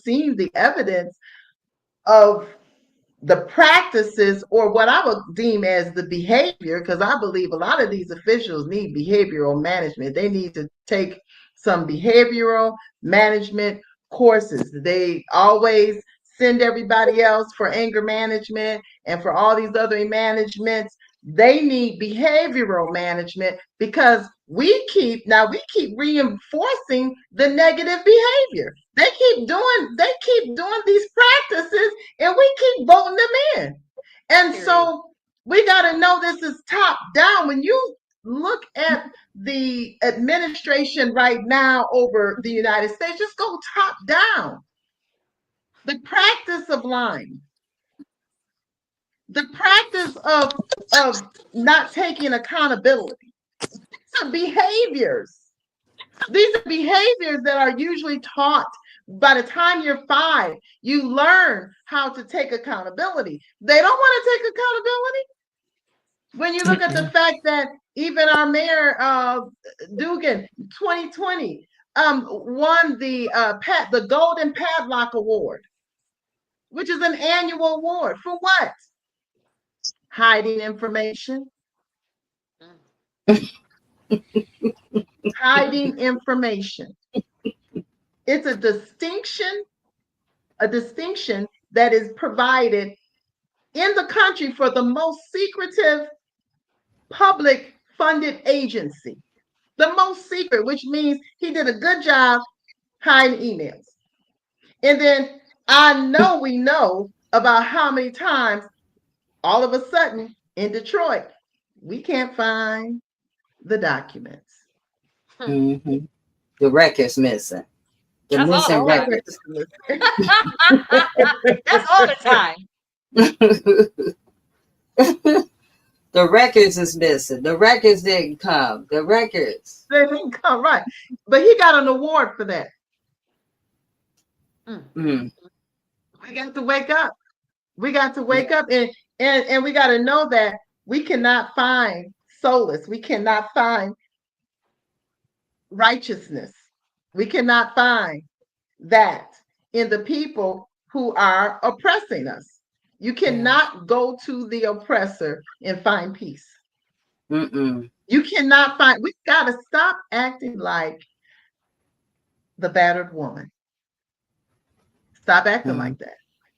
seeing the evidence of the practices, or what I would deem as the behavior, because I believe a lot of these officials need behavioral management. They need to take some behavioral management courses. They always send everybody else for anger management and for all these other managements. They need behavioral management because we keep reinforcing the negative behavior. They keep doing these practices, and we keep voting them in. And so we got to know this is top down. When you look at the administration right now over the United States, just go top down. The practice of lying, the practice of not taking accountability. These are behaviors. These are behaviors that are usually taught By the time you're 5, you learn how to take accountability. They don't want to take accountability. When you look at the fact that even our mayor, Dugan, 2020, won the Golden Padlock Award, which is an annual award for what? Hiding information. Hiding information. It's a distinction that is provided in the country for the most secretive public funded agency. The most secret, which means he did a good job hiding emails. And then we know about how many times all of a sudden in Detroit, we can't find the documents. Mm-hmm. The record's missing. The That's missing all records. That's all the time. The records is missing. The records didn't come. The records. They didn't come, right. But he got an award for that. Mm. We got to wake up. We got to wake up and we got to know that we cannot find solace. We cannot find righteousness. We cannot find that in the people who are oppressing us. You cannot go to the oppressor and find peace. Mm-mm. You cannot find, we got to stop acting like the battered woman. Stop acting like that.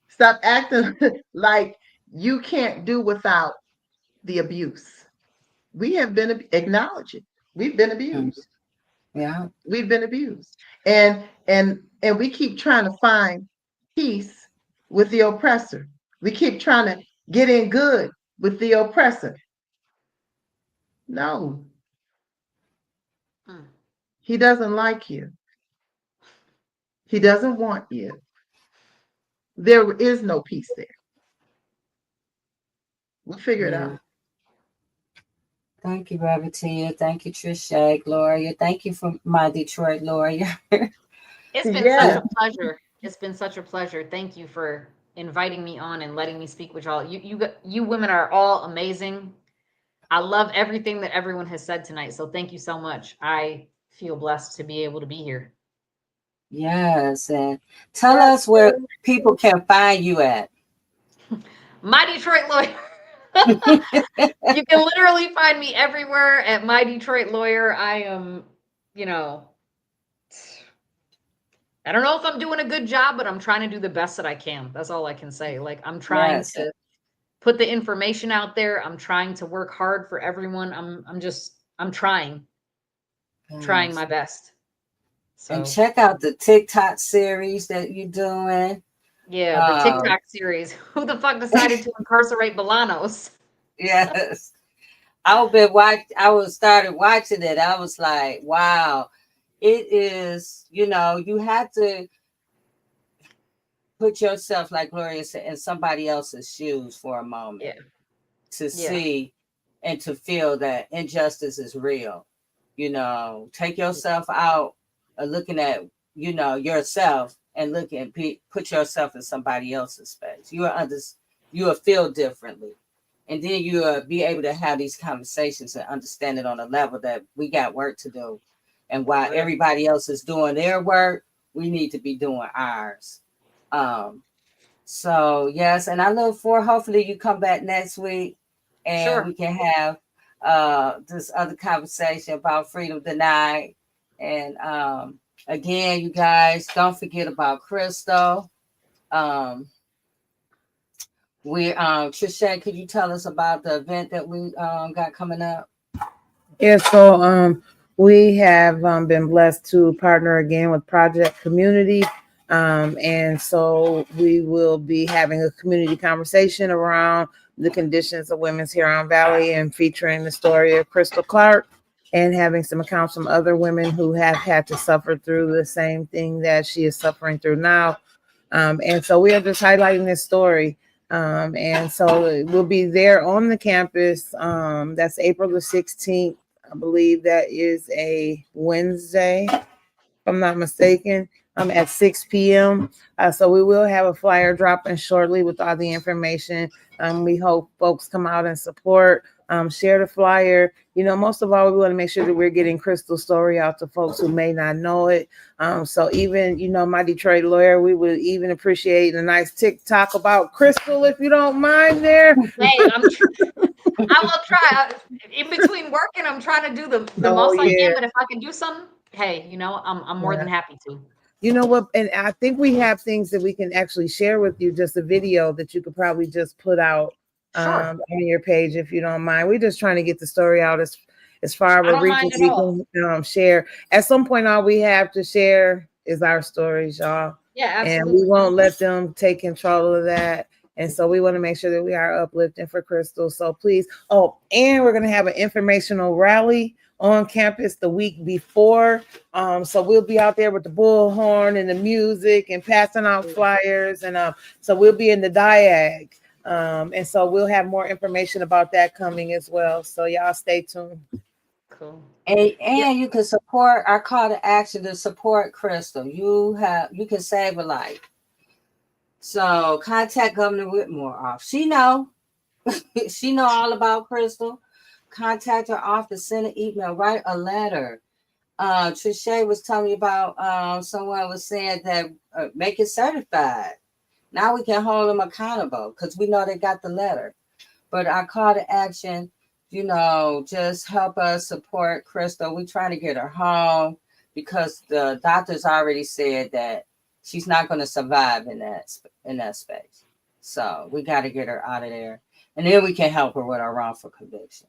Stop acting like you can't do without the abuse. We have been acknowledging. We've been abused. Yeah. We've been abused. And we keep trying to find peace with the oppressor. We keep trying to get in good with the oppressor. No. He doesn't like you. He doesn't want you. There is no peace there. We'll figure it out. Thank you, Reverend Tia. Thank you, Trisha, Gloria. Thank you for my Detroit lawyer. It's been such a pleasure. It's been such a pleasure. Thank you for inviting me on and letting me speak with y'all. You women are all amazing. I love everything that everyone has said tonight. So thank you so much. I feel blessed to be able to be here. Yes, and tell us where people can find you at. My Detroit Lawyer. You can literally find me everywhere at My Detroit Lawyer. I am, I don't know if I'm doing a good job, but I'm trying to do the best that I can. That's all I can say. Like, I'm trying to put the information out there. I'm trying to work hard for everyone. I'm trying my best. So. And check out the TikTok series that you're doing. Yeah, the TikTok series. Who the fuck decided to incarcerate Bolanos? Yes. I started watching it. I was like, wow. It is, you have to put yourself, like Gloria said, in somebody else's shoes for a moment to see and to feel that injustice is real. Take yourself out looking at, yourself and look and put yourself in somebody else's space. You will feel differently. And then you will be able to have these conversations and understand it on a level that we got work to do. And while everybody else is doing their work, we need to be doing ours. So yes, and I look for hopefully you come back next week and we can have this other conversation about freedom denied. And again, you guys, don't forget about Crystal. Trisha, could you tell us about the event that we got coming up? Yeah, so we have been blessed to partner again with Project Community. And so we will be having a community conversation around the conditions of women's Huron Valley and featuring the story of Crystal Clark and having some accounts from other women who have had to suffer through the same thing that she is suffering through now. And so we are just highlighting this story. And so we'll be there on the campus. That's April the 16th. I believe that is a Wednesday, if I'm not mistaken. at 6 p.m. So we will have a flyer dropping shortly with all the information. We hope folks come out and support. Share the flyer. Most of all, we want to make sure that we're getting Crystal's story out to folks who may not know it. So even, my Detroit lawyer, we would even appreciate a nice Tik Tok about Crystal, if you don't mind there. Hey, I will try. In between working, I'm trying to do the most I can, but if I can do something, hey, I'm more than happy to. You know what? And I think we have things that we can actually share with you, just a video that you could probably just put out on your page, if you don't mind. We're just trying to get the story out as far as we can share. At some point, all we have to share is our stories, y'all. Yeah, absolutely. And we won't let them take control of that. And so we want to make sure that we are uplifting for Crystal. So please. Oh, and we're going to have an informational rally on campus the week before. So we'll be out there with the bullhorn and the music and passing out flyers. And so we'll be in the diag. And so we'll have more information about that coming as well. So y'all stay tuned. Cool. And you can support our call to action to support Crystal. You can save a life. So contact Governor Whitmore. She know all about Crystal. Contact her office, send an email, write a letter. Trisha was telling me about someone was saying that make it certified. Now we can hold them accountable because we know they got the letter. But our call to action, just help us support Crystal. We're trying to get her home because the doctors already said that she's not going to survive in that space. So we got to get her out of there. And then we can help her with our wrongful conviction.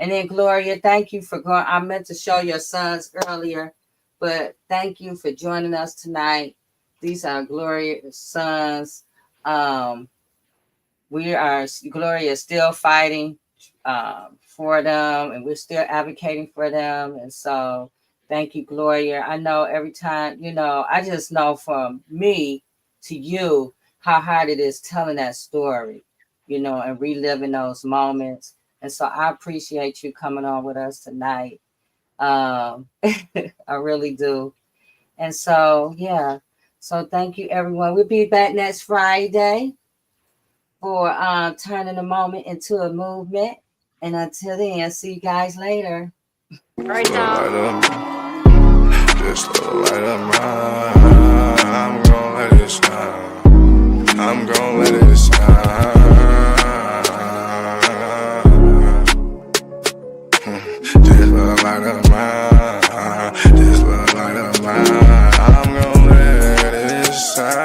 And then Gloria, thank you for going. I meant to show your sons earlier, but thank you for joining us tonight. These are Gloria's sons. Gloria is still fighting for them, and we're still advocating for them. And so thank you, Gloria. I know every time, I just know from me to you how hard it is telling that story, and reliving those moments. And so I appreciate you coming on with us tonight. I really do. And so, yeah. So thank you, everyone. We'll be back next Friday for turning the moment into a movement. And until then, see you guys later. Right now. Just a light of mine. I'm gonna let it shine. I'm gonna let it shine. Just a light of mine. Just a light of mine. I'm gonna let it shine.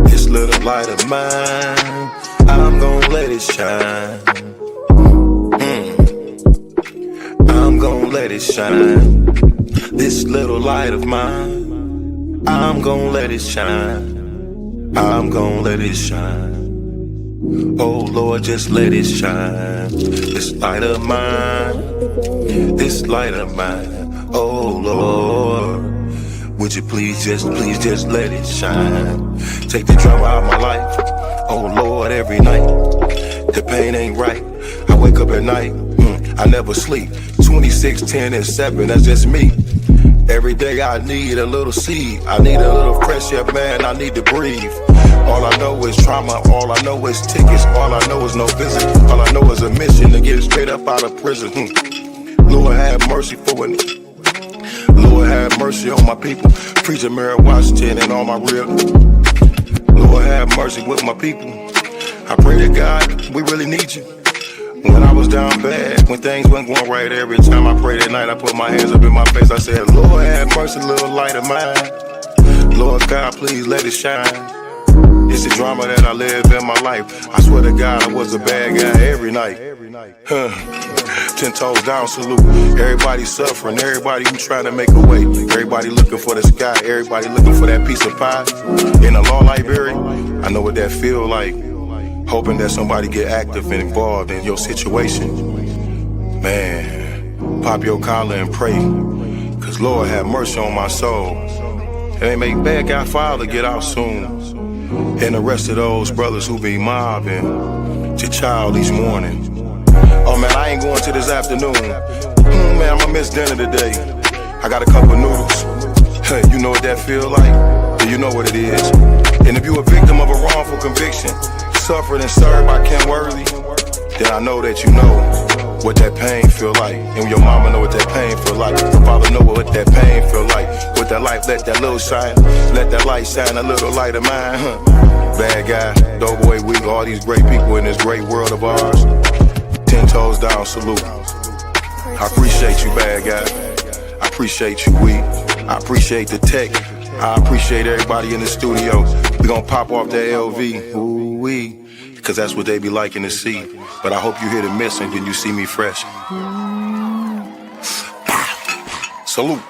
This little light of mine, I'm gonna let it shine. I'm gonna let it shine. This little light of mine, I'm gonna let it shine. I'm gonna let it shine. Oh Lord, just let it shine. This light of mine, this light of mine. Oh Lord, would you please just let it shine. Take the drama out of my life. Oh Lord, every night the pain ain't right. I wake up at night, I never sleep. 26, 10, and 7, that's just me. Every day I need a little seed. I need a little fresh air, man, I need to breathe. All I know is trauma, all I know is tickets. All I know is no visit. All I know is a mission to get straight up out of prison. Lord have mercy for me. Lord have mercy on my people. Preacher Mary Washington and all my real. Lord have mercy with my people. I pray to God, we really need you. When I was down bad, when things weren't going right, every time I prayed at night, I put my hands up in my face. I said, Lord have mercy, little light of mine. Lord God, please let it shine. It's the drama that I live in my life. I swear to God, I was a bad guy every night. 10 toes down, salute. Everybody suffering, everybody who trying to make a way. Everybody looking for the sky, everybody looking for that piece of pie. In a law library, I know what that feel like. Hoping that somebody get active and involved in your situation. Man, pop your collar and pray. Cause Lord have mercy on my soul. And they make bad guy father get out soon. And the rest of those brothers who be mobbing to child each morning. Oh man, I ain't going to this afternoon. Man, I'ma miss dinner today. I got a couple noodles. Hey, you know what that feel like? Yeah, you know what it is. And if you a victim of a wrongful conviction, suffered and served by Ken Worthy, then I know that you know what that pain feel like. And your mama know what that pain feel like. Your father know what that pain feel like. With that light, let that little shine. Let that light shine, a little light of mine. Bad guy, Doughboy Week, all these great people in this great world of ours. 10 toes down, salute. I appreciate you, bad guy. I appreciate you, Week. I appreciate the tech. I appreciate everybody in the studio. We gonna pop off that LV. Ooh-wee. Cause that's what they be liking to see. But I hope you hear the missing when you see me fresh. Salute.